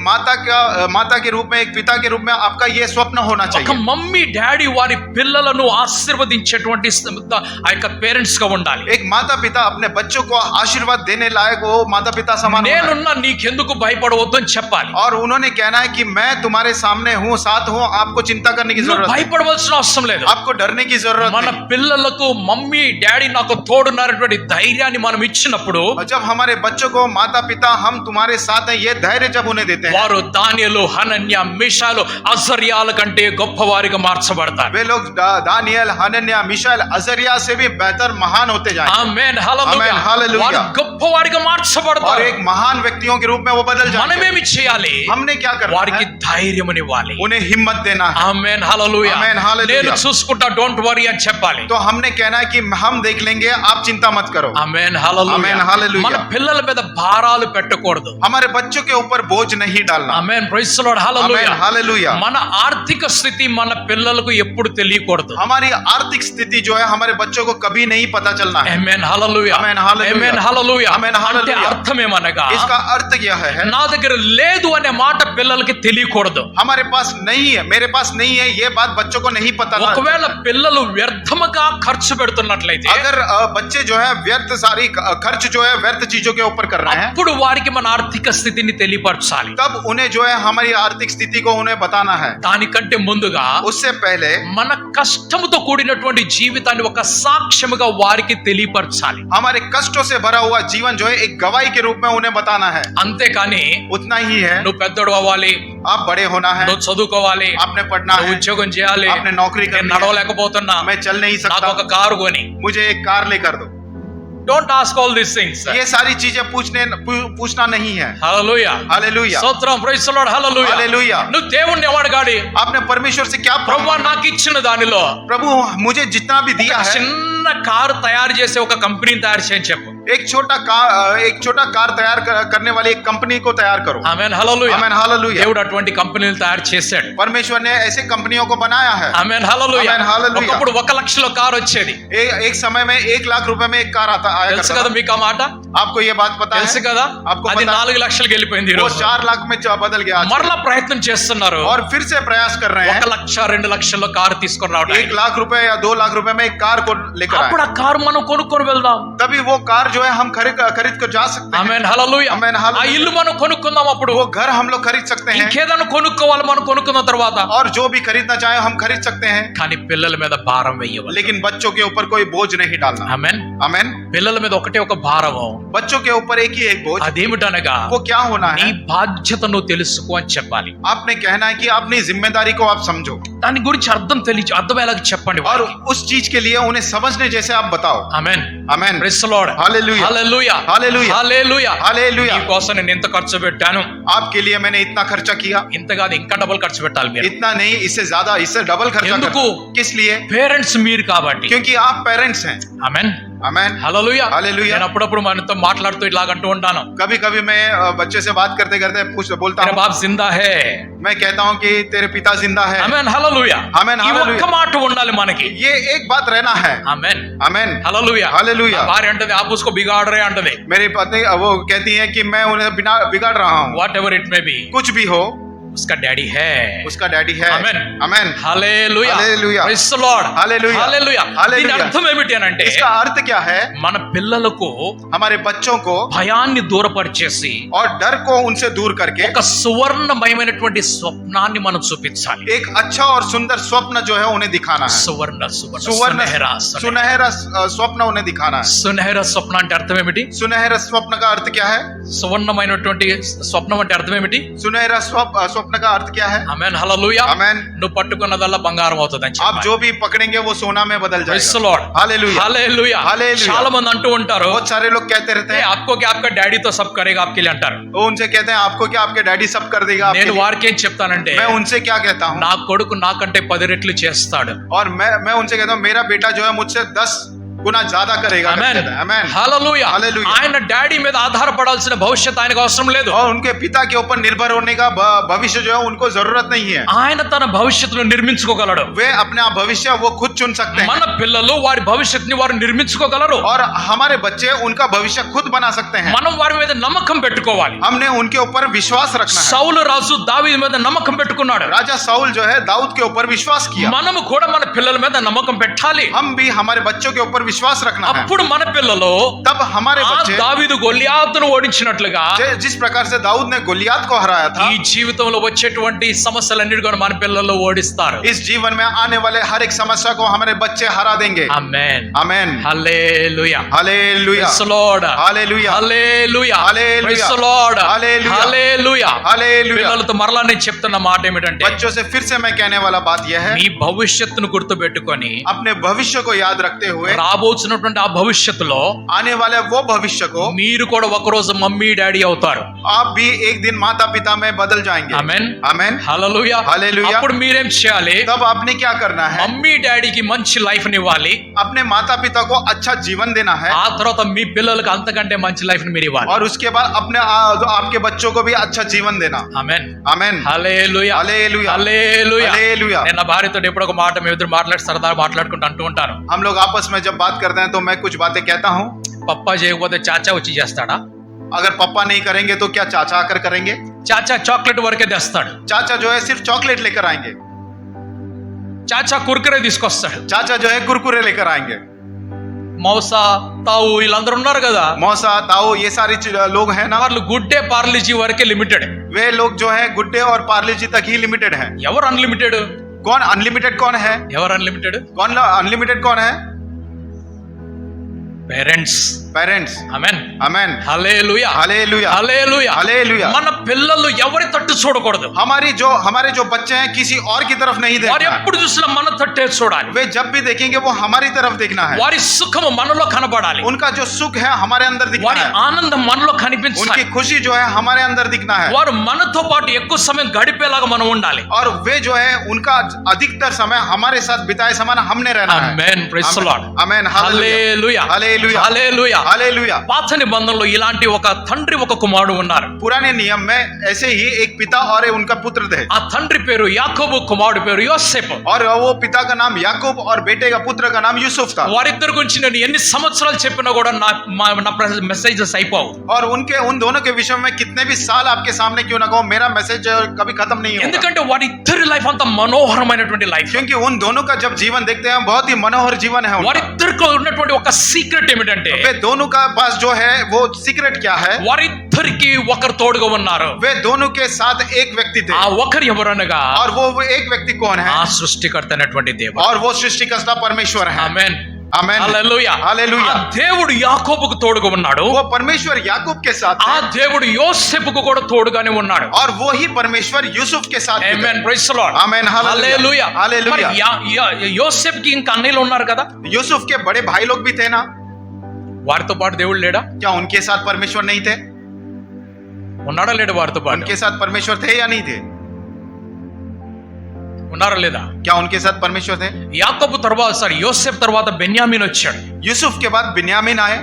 माता के रूप में, एक पिता के रूप में आपका ये स्वप्न होना ఒక चाहिए. మమ్మీ డాడీ వారి పిల్లలను ఆశీర్వదించేటువంటి ఆ యొక్క పేరెంట్స్ గా ఉండాలి. एक माता पिता अपने बच्चों को आशीर्वाद देने लायक वो माता पिता समान होना है। నేనున్నా నీకెందుకు భయపడవద్దు అని చెప్పాలి. और उन्होंने कहना है कि मैं तुम्हारे सामने हूँ, साथ हूँ, आपको चिंता करने की నువ్వు जरूरत है, భయపడవలసిన అవసరం లేదు. आपको डरने की जरूरत మన नहीं। పిల్లలకు మమ్మీ డాడీ నాకు తోడున్నారనేటువంటి ధైర్యాన్ని మనం ఇచ్చినప్పుడు और जब हमारे बच्चों को माता पिता हम तुम्हारे साथ हैं ये धैर्य जब उन्हें देते हैं, వారు దానియేలు, హనన్య, మీషాలు, అజర్యాల కంటే గొప్పవారిగా మార్చబడతారు. वे लोग दानियल, हनन्या, मिशाएल, अजरिया से भी बेहतर महान होते जाएंगे। ఆమేన్, హల్లెలూయా. ఆమేన్, హల్లెలూయా. వారు గొప్పవారిగా और మార్చబడతారు. एक महान व्यक्तियों के रूप में वो बदल जाएंगे। మనమేమి చేయాలి? हमने क्या करना వారికి है? ధైర్యమునివ్వాలి. उन्हें हिम्मत देना है। Amen, hallelujah. ఆమేన్, హల్లెలూయా. నేను చూసుకుంటా, డోంట్ వరీ అని చెప్పాలి. तो हमने कहना है कि हम देख लेंगे, आप चिंता मत करो। ఆమేన్, హల్లెలూయా. ఆమేన్, హల్లెలూయా. మన పిల్లల మీద భారాలు పెట్టకూడదు. हमारे बच्चों के ऊपर बोझ नहीं डालना। ఆమేన్, praise the Lord, hallelujah. Amen, హల్లెలూయా. మన ఆర్థిక స్థితి మన పిల్లలకు ఎప్పుడు తెలియకూడదు. हमारी आर्थिक स्थिति जो है हमारे बच्चों को कभी नहीं पता चलना है। Amen, hallelujah. Amen, hallelujah. Amen, hallelujah. Amen, హల్లెలూయా. అంటే అర్థమేమనగా इसका अर्थ यह है నా దగ్గర లేదు అనే మాట పిల్లలకి తెలియకూడదు. हमारे पास नहीं है, मेरे पास नहीं है, ये बात बच्चों को नहीं पता। ఒకవేళ పిల్లలు వ్యర్థముగా ఖర్చు పెడుతున్నట్లయితే अगर बच्चे जो है व्यर्थ सारी खर्च जो है व्यर्थ चीजों के ऊपर कर रहे हैं, అప్పుడు వారికి మన ఆర్థిక స్థితిని తెలియపరచాలి. तब उन्हें जो है हमारी आर्थिक स्थिति को उन्हें बताना है। దానికంటే ముందుగా उससे पहले మన కష్టముతో కూడినటువంటి జీవితాన్ని ఒక సాక్ష్యముగా వారికి తెలియపరచాలి. हमारे कष्टों से भरा हुआ जीवन जो है एक गवाही के रूप में उन्हें बताना है। అంతేకాని उतना ही है, నువ్వు పెద్దోడు అవ్వాలి, आप बड़े होना है, నువ్వు చదువుకోవాలి, आपने पढ़ना నువ్వు है, ఉద్యోగం చేయాలి, आपने नौकरी నేను करनी है, నడవలేకపోతున్నా, मैं चल नहीं నాకు सकता, ఒక కారు కొని. मुझे एक कार लेकर दो। Don't ask all these things. ये सारी चीजें पूछना नहीं है। హల్లెలూయా. हालेलूया, స్తోత్రం, praise the Lord, hallelujah. Hallelujah. నువ్వు దేవుణ్ణి ఎవడగాడి? आपने परमेश्वर से क्या ప్రభువా నాకు ఇచ్చిన దానిలో प्रभु मुझे जितना भी दिया है, చిన్న కారు తయారు చేసే ఒక కంపెనీని తయారు చేయని చెప్పు. एक छोटा कार तैयार करने वाली एक कंपनी को तैयार करो। ఆమేన్, హల్లెలూయా. आमेन, हालेलूया। దేవుడు అటువంటి కంపెనీలు తయారు చేశాడు. परमेश्वर ने ऐसे कंपनियों को बनाया है। Amen, hallelujah. ఆమేన్, హల్లెలూయా. ఒకప్పుడు 1 లక్షలో కారు వచ్చేది. एक समय में 1 लाख रुपए में एक कार आया తెలుసు करता కదా था। మీకు ఆ మాట? आपको ये बात पता తెలుసు है? కదా? आपको అది पता- 4 లక్షలకు వెళ్ళిపోయింది ఈ वो రోజు. 4 लाख में बदल गया आज। మరలా ప్రయత్నం చేస్తున్నారు. और फिर से प्रयास कर रहे 1 हैं, లక్ష 2 లక్షల్లో కారు తీసుకొని 1 రావడానికి. लाख रुपए या 2 लाख रुपए में एक कार को लेकर అప్పుడు आए। ఆ కారు మనం కొనుక్కొని వెళ్దాం. तभी वो कार जो है हम खरीद कर जा सकते हैं। ఆమేన్, హల్లెలూయా. ఆమేన్, ఆ హల్లెలూయా. ఇల్లు మనం కొనుక్కుందాం. అప్పుడు वो घर हम लोग खरीद सकते हैं, ఇంకేదైనా కొనుక్కోవాలి మనం కొనుక్కున్న తర్వాత. और जो भी खरीदना चाहे हम खरीद सकते हैं, కానీ పిల్లల మీద భారం వేయవద్దు. लेकिन बच्चों के ऊपर कोई बोझ नहीं डालना। ఆమేన్. आमेन। పిల్లల మీద ఒకటే ఒక భారము. बच्चों के ऊपर एक ही एक बोझ, అదేమిటనగా वो क्या होना నీ है? బాధ్యతను తెలుసుకో అని చెప్పాలి. आपने कहना है कि अपनी जिम्मेदारी को आप समझो, దాని గురించి అర్థమయ్యేలాగా చెప్పండి और వారికి. उस चीज के लिए उन्हें समझने जैसे आप बताओ। Amen. Amen, praise the Lord, hallelujah, hallelujah, hallelujah, hallelujah. Hallelujah. నీ కోసం నేను ఇంత ఖర్చు పెట్టాను. आपके लिए मैंने इतना खर्चा किया, ఇంత కాదు, ఇంకా డబుల్ ఖర్చు పెట్టాలి మీరు. इतना नहीं, इससे ज्यादा, इससे डबल खर्चा ఎందుకు? करना। किस लिए? పేరెంట్స్ మీరు కాబట్టి. क्योंकि आप पेरेंट्स हैं। ఆమేన్, आमेन, హల్లెలూయా. హల్లెలూయా. నేను అప్పుడప్పుడు మనతో మాట్లాడుతూ ఇలాగంటూ ఉంటాను, कभी कभी मैं बच्चे से बात करते करते बोलता तेरा हूँ, बाप जिंदा है. मैं कहता हूँ कि तेरे पिता जिंदा है। Amen, hallelujah. ఆమేన్, ఈ హల్లెలూయా. ఒక్క మాట ఉండాలి మనకి. ये एक बात रहना है। Amen, amen, hallelujah. हालेलुया। నా భార్య అంటది आप उसको बिगाड़ रहे అంటది. मेरी पत्नी वो कहती है कि मैं उन्हें बिना बिगाड़ रहा हूँ। What ever it may be, कुछ भी हो, उसका डैडी है. उसका डैडी है। आमेन, आमेन, హల్లెలూయా, hallelujah. Praise the Lord, hallelujah, హల్లెలూయా. హల్లెలూయా. దీని అర్థం ఏమిటి అని అంటే इसका अर्थ क्या है? మన పిల్లలకు हमारे बच्चों को భయాన్ని దూరపరిచేసి और डर को उनसे दूर करके ఒక సువర్ణమయమైనటువంటి స్వప్నాన్ని మనం చూపించాలి. एक अच्छा और सुंदर स्वप्न जो है उन्हें दिखाना है। సువర్ణ సువర్ణ सुवर्ण సునహరా सुनहरा स्वप्न उन्हें दिखाना है। సునహరా స్వప్న అంటే అర్థం ఏమిటి? सुनहरा स्वप्न का अर्थ क्या है? సువర్ణమైనటువంటి స్వప్నం అంటే అర్థం ఏమిటి? सुनहरा स्वप्न का अर्थ क्या है? Amen, hallelujah. आमेन। నువ్వు పట్టుకున్నదల్లా బంగారం అవుతుందని आप जो भी पकड़ेंगे वो सोना में बदल ప్రైజ్ ది जाएगा। Lord, hallelujah, hallelujah. హల్లెలూయా. చాలా మంది అంటూ ఉంటారు, बहुत सारे लोग कहते रहते "ఏ, हैं, आपको क्या आपका डैडी तो सब करेगा आपके लिए" అంటారు. वो उनसे कहते हैं आपको क्या आपके डैडी सब कर देगा आपके నేను लिए? వారికి ఏం చెప్తానంటే, मैं उनसे क्या कहता हूँ? నా కొడుకు నాకంటే 10 రెట్లు చేస్తాడు. और मैं उनसे कहता हूँ मेरा बेटा जो है मुझसे 10 गुना ज्यादा करेगा। ఆమేన్ आमेन। హల్లెలూయా Hallelujah. ఆయన డాడీ మీద ఆధారపడాల్సిన భవిష్యత్తు ఆయనకు అవసరం లేదు और उनके पिता के ऊपर निर्भर होने का भविष्य जो है उनको जरूरत नहीं है। ఆయన తన భవిష్యత్తును నిర్మించుకోగలడు वे अपना भविष्य वो खुद चुन सकते हैं మన పిల్లలు వారి భవిష్యత్తుని వారు నిర్మించుకోగలరు और हमारे बच्चे उनका भविष्य खुद बना सकते हैं। మనం వారి మీద నమ్మకం పెట్టుకోవాలి हमने उनके ऊपर विश्वास रखना है। సౌలు రాజు దావీదు మీద నమ్మకం పెట్టుకున్నాడు राजा साउल जो है दाऊद के ऊपर विश्वास किया। మనము కూడా మన పిల్లల మీద నమ్మకం పెట్టాలి हम भी हमारे बच्चों के ऊपर विश्वास रखना है। అప్పుడు మన పిల్లలు तब हमारे ఆ बच्चे దావీదు గొల్లియాతును ఓడించినట్లుగా जिस प्रकार से दाऊद ने गोलियात को हराया था, ఈ జీవితంలో వచ్చేటువంటి సమస్యలన్నిటి కూడా మన పిల్లలు ఓడిస్తారు इस जीवन में आने वाले हर एक समस्या को हमारे बच्चे हरा देंगे। Amen amen. Hallelujah hallelujah. Praise the Lord hallelujah. Hallelujah hallelujah. Praise the Lord hallelujah. Hallelujah hallelujah. పిల్లలతో మరలా నేను చెప్తున్న మాట ఏమిటంటే बच्चों से फिर से मैं कहने वाला बात यह है, మీ భవిష్యత్తును గుర్తుపెట్టుకొని अपने भविष्य को याद रखते हुए రాబోతున్నటువంటి ఆ భవిష్యత్తులో आने वाले वो भविष्य को మీరు కూడా ఒక రోజు మమ్మీ డాడీ అవుతారు आप भी एक दिन माता पिता में बदल जाएंगे। ఆమేన్ आमेन। హల్లెలూయా హల్లెలూయా. అప్పుడు మీరేం చేయాలి तब आपने क्या करना है? మమ్మీ డాడీకి మంచి లైఫ్ ని ఇవ్వాలి अपने माता पिता को अच्छा जीवन देना है ఆ తర్వాత మీ పిల్లలకు అంతకంటే మంచి లైఫ్ ని మీరు ఇవ్వాలి और उसके बाद अपने आपके बच्चों को भी अच्छा जीवन देना। ఆమేన్ आमेन। హల్లెలూయా హల్లెలూయా. హల్లెలూయా హల్లెలూయా. నేను నా భార్యతో ఎప్పుడో ఒక మాట మేము ఇద్దరు సరదాగా మాట్లాడుకుంటూ అంటూ ఉంటాను हम लोग आपस में जब बात करते हैं तो मैं कुछ बातें कहता हूँ, పప్పా చేయకపోతే చాచా వచ్చి చేస్తాడా अगर पापा नहीं करेंगे तो क्या चाचा आकर करेंगे? చాచా చాక్లెట్ వరకే తెస్తాడు चाचा जो है सिर्फ चॉकलेट लेकर आएंगे, చాచా కుర్కురే తీసుకొస్తాడు चाचा जो है कुरकुरे लेकर आएंगे। మౌసా తావు వీళ్ళందరూ ఉన్నారు కదా मौसा ताऊ ये सारे लोग हैं ना, వాళ్ళు గుడ్డే పార్లిజీ వరకే లిమిటెడ్ वे लोग जो है गुड्डे और पार्ले जी तक ही लिमिटेड है। ఎవరు అన్లిమిటెడ్ कौन अनलिमिटेड कौन है? ఎవరు అన్లిమిటెడ్ कौन अनलिमिटेड कौन है? Parents parents. Amen amen. Hallelujah hallelujah. Hallelujah hallelujah. మన పిల్లలు ఎవరి తట్టు చూడకూడదు हमारे जो बच्चे हैं किसी और की तरफ नहीं వారు देखना है। ఎప్పుడు చూసినా మన తట్టే చూడాలి वे जब भी देखेंगे वो हमारी तरफ देखना है। వారి సుఖము మనలో కనబడాలి उनका जो सुख है हमारे अंदर दिखना వారి है, ఆనందం మనలో उनकी కనిపించాలి खुशी जो है हमारे अंदर दिखना है వారు మనతో పాటు ఎక్కువ సమయం గడిపేలాగా మనం ఉండాలి और वे जो है उनका अधिकतर समय हमारे साथ बिताए समय हमने रहना है। Amen praise the Lord amen. Hallelujah hallelujah. Hallelujah hallelujah. పాత నిబంధనలో ఇలాంటి ఒక తండ్రి ఒక కుమారుడు ఉన్నారు पुराने नियम में ऐसे ही एक पिता और उनका पुत्र थे ఆ తండ్రి పేరు యాకోబు కుమారుడు పేరు యోసేపు और वो पिता का नाम याकूब और बेटे का पुत्र का नाम यूसुफ था। వారిద్దరి గురించి నేను ఎన్ని సంవత్సరాలు చెప్పినా కూడా నా మెసేజెస్ అయిపోవు और उन दोनों के विषय में कितने भी साल आपके सामने क्यों ना कहूं, मेरा मैसेज कभी खत्म नहीं होगा, ఎందుకంటే వారిద్దరి లైఫ్ అంత మనోహరమైనటువంటి లైఫ్ क्योंकि उन दोनों का जब जीवन देखते हैं बहुत ही मनोहर जीवन है उनका। వారిద్దరికి ఉన్నటువంటి ఒక సీక్రెట్ ఏమిటంటే वे दोनों का पास जो है वो सीक्रेट क्या है? వారిద్దరికి ఒకరు తోడుగా ఉన్నారు वे दोनों के साथ एक व्यक्ति थे ఆ ఒకరు ఎవరనగా और वो एक व्यक्ति कौन है? ఆ సృష్టికర్త అయినటువంటి దేవుడు और वो सृष्टिकर्ता परमेश्वर है। Amen amen. Hallelujah hallelujah. ఆ దేవుడు యాకోబుకు తోడుగా ఉన్నాడు वो परमेश्वर याकूब के साथ ఆ है దేవుడు యోసేపుకు కూడా తోడుగానే ఉన్నాడు और वो ही परमेश्वर यूसुफ के साथ भी है। Amen praise the Lord amen. Hallelujah hallelujah. మరి యోసేపుకి ఇంకా అన్నయ్యలు ఉన్నారు కదా यूसुफ के बड़े भाई लोग भी थे ना, వారితో పాటు దేవుడు లేడా क्या उनके साथ परमेश्वर नहीं थे? ఉన్నాడా లేడు వారితో పాటు उनके साथ परमेश्वर थे या नहीं थे? ఉన్నారా లేదా क्या उनके साथ परमेश्वर थे? యాకోబు తర్వాత యోసేపు తర్వాత బెన్యామీన్ వచ్చాడు यूसुफ के बाद बिन्यामीन आए,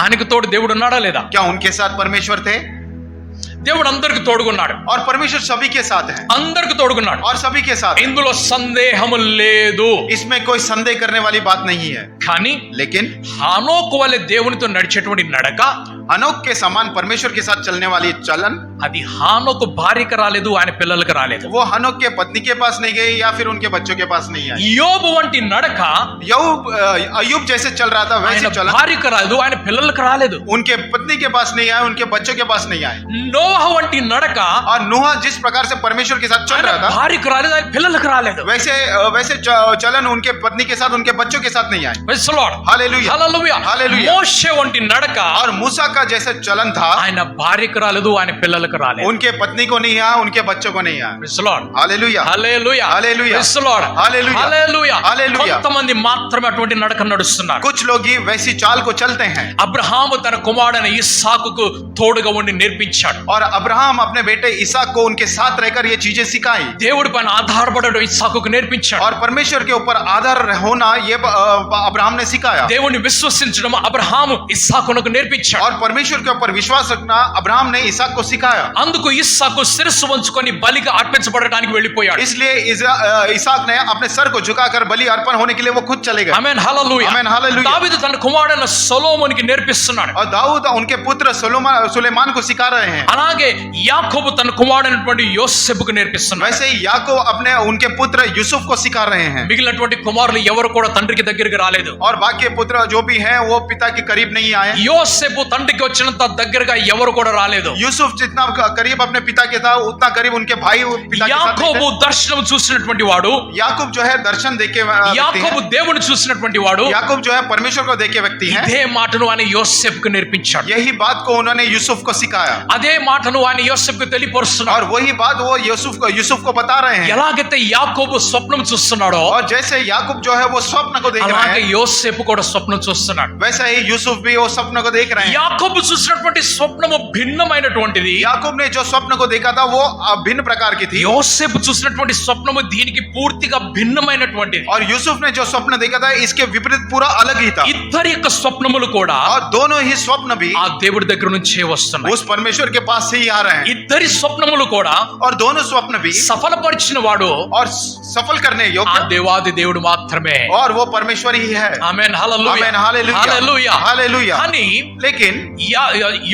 ఆయనకు తోడు దేవుడు ఉన్నాడా లేదా क्या उनके साथ परमेश्वर थे? దేవుడు అందరికి తోడుగున్నాడు और परमेश्वर सभी के साथ है అందరికి తోడుగున్నాడు और सभी के साथ है। ఇందులో సందేహము లేదు इसमें कोई संदेह करने वाली बात नहीं है। కానీ लेकिन హానోకు వలె దేవునితో నడిచేటువంటి నడక अनोख के समान परमेश्वर के साथ चलने वाली चलन, అది హానోకు భార్యకు రాలేదు ఆయన పిల్లలకు రాలేదు वो हनोक के पत्नी के पास नहीं गई या फिर उनके बच्चों के पास नहीं आई। యోబు వంటి నడక अयूब जैसे चल रहा था ఆయన वैसे चलन భార్యకు రాలేదు ఆయన పిల్లలకు రాలేదు उनके पत्नी के पास नहीं आए, उनके बच्चों के पास नहीं आए। నోవహ వంటి నడక और नूह जिस प्रकार से परमेश्वर के साथ चल ఆయన रहा था భార్యకు రాలేదు ఆయన పిల్లలకు రాలేదు वैसे चलन उनके पत्नी के साथ उनके बच्चों के साथ नहीं आए। Praise the Lord. Hallelujah. Hallelujah. హల్లెలూయా. మోషే వంటి నడక और मूसा का जैसे चलन था ఆయన భార్యకు రాలేదు ఆయన పిల్లలకు రాలేదు उनके पत्नी को नहीं आया, उनके बच्चों को नहीं आया। Praise the Lord. Hallelujah. Hallelujah. Hallelujah. Praise the Lord. హల్లెలూయా. హల్లెలూయా. హల్లెలూయా. కొంతమంది మాత్రమే అటువంటి నడక నడుస్తున్నారు कुछ लोग ही वैसी चाल को चलते हैं అబ్రహాము తన కుమారుడైన ఇస్సాకుకు తోడుగా ఉండి నేర్పించాడు और अब्राहम अपने बेटे इसहाक को उनके साथ रहकर ये चीजें सिखाई దేవుడి పైన ఆధారపడడం ఇస్సాకుకు నేర్పించాడు. और परमेश्वर के ऊपर आधार होना ये अब्राहम ने सिखाया దేవుని విశ్వసించడం అబ్రహాము ఇస్సాకునకు నేర్పించాడు. और परमेश्वर के ऊपर विश्वास रखना अब्राहम ने इसहाक को सिखाया. అందుకు ఇస్సాకు శిరస్సు వంచుకొని బలిగా అర్పించబడడానికి వెళ్ళిపోయాడు. इसलिए इसहाक ने अपने सर को झुकाकर बलि अर्पण होने के लिए वो खुद चले गए. ఆమేన్ హల్లెలూయా. ఆమేన్ హల్లెలూయా. దావీదు తన కుమారుడైన సొలొమోనుకి నేర్పిస్తున్నాడు. और दाऊद उनके पुत्र सुलेमान को सिखा रहे हैं. అలాగే యాకోబు తన కుమారుడైనటువంటి యోసేపుకు నేర్పిస్తున్నాడు. वैसे ही याकूब अपने उनके पुत्र यूसुफ को सिखा रहे हैं. మిగిలినటువంటి కుమారులు ఎవరు కూడా తండ్రికి దగ్గరికి రాలేదు. और बाकी पुत्र जो भी हैं वो पिता के करीब नहीं आए. యోసేపు తండ్రికి వచ్చినంత దగ్గరగా ఎవరు కూడా రాలేదు. यूसुफ जितना करीब अपने पिता के था उतना करीब उनके भाई पिता के साथ యాకోబు नहीं थे. దర్శనం చూసినటువంటి వాడు, याकूब जो है दर्शन देखे व्यक्ति యాకోబు हैं. దేవుని చూసినటువంటి వాడు याकूब जो है परमेश्वर को देखे व्यक्ति हैं. ఇదే మాటను ఆయన యోసేపుకు నేర్పించాడు. यही बात को उन्होंने यूसुफ को सिखाया అదే మాటను ఆయన యోసేపుకు తెలియపరుస్తున్నాడు. और वही बात वो यूसुफ को बता रहे हैं. ఎలాగైతే యాకోబు స్వప్నం చూస్తున్నాడో और जैसे याकूब जो है वो स्वप्न को देख रहे అలాగే हैं యోసేపు కూడా స్వప్నం చూస్తున్నాడు. वैसे ही यूसुफ भी वो स्वप्न को देख रहे हैं. యాకోబు చూసినటువంటి స్వప్నము భిన్నమైనటువంటిది. याकूब ने जो स्वप्न को देखा था वो भिन्न प्रकार की थी యోసేపు చూసినటువంటి స్వప్నము దీనికి పూర్తిగా భిన్నమైనటువంటిది. और यूसुफ ने जो स्वप्न देखा था इसके विपरीत पूरा अलग ही था. ఇద్దరి యొక్క స్వప్నములు కూడా और दोनों ही स्वप्न भी ఆ దేవుడి దగ్గర నుంచే వస్తున్నాయి. उस परमेश्वर के पास से ही आ रहे हैं. ఇద్దరి స్వప్నములు కూడా और दोनों स्वप्न भी సఫలపరిచిన వాడు और सफल करने ఆ योग्य దేవాది దేవుడు మాత్రమే. और वो परमेश्वर ही है. Amen hallelujah. Amen hallelujah hallelujah. Hallelujah. కానీ लेकिन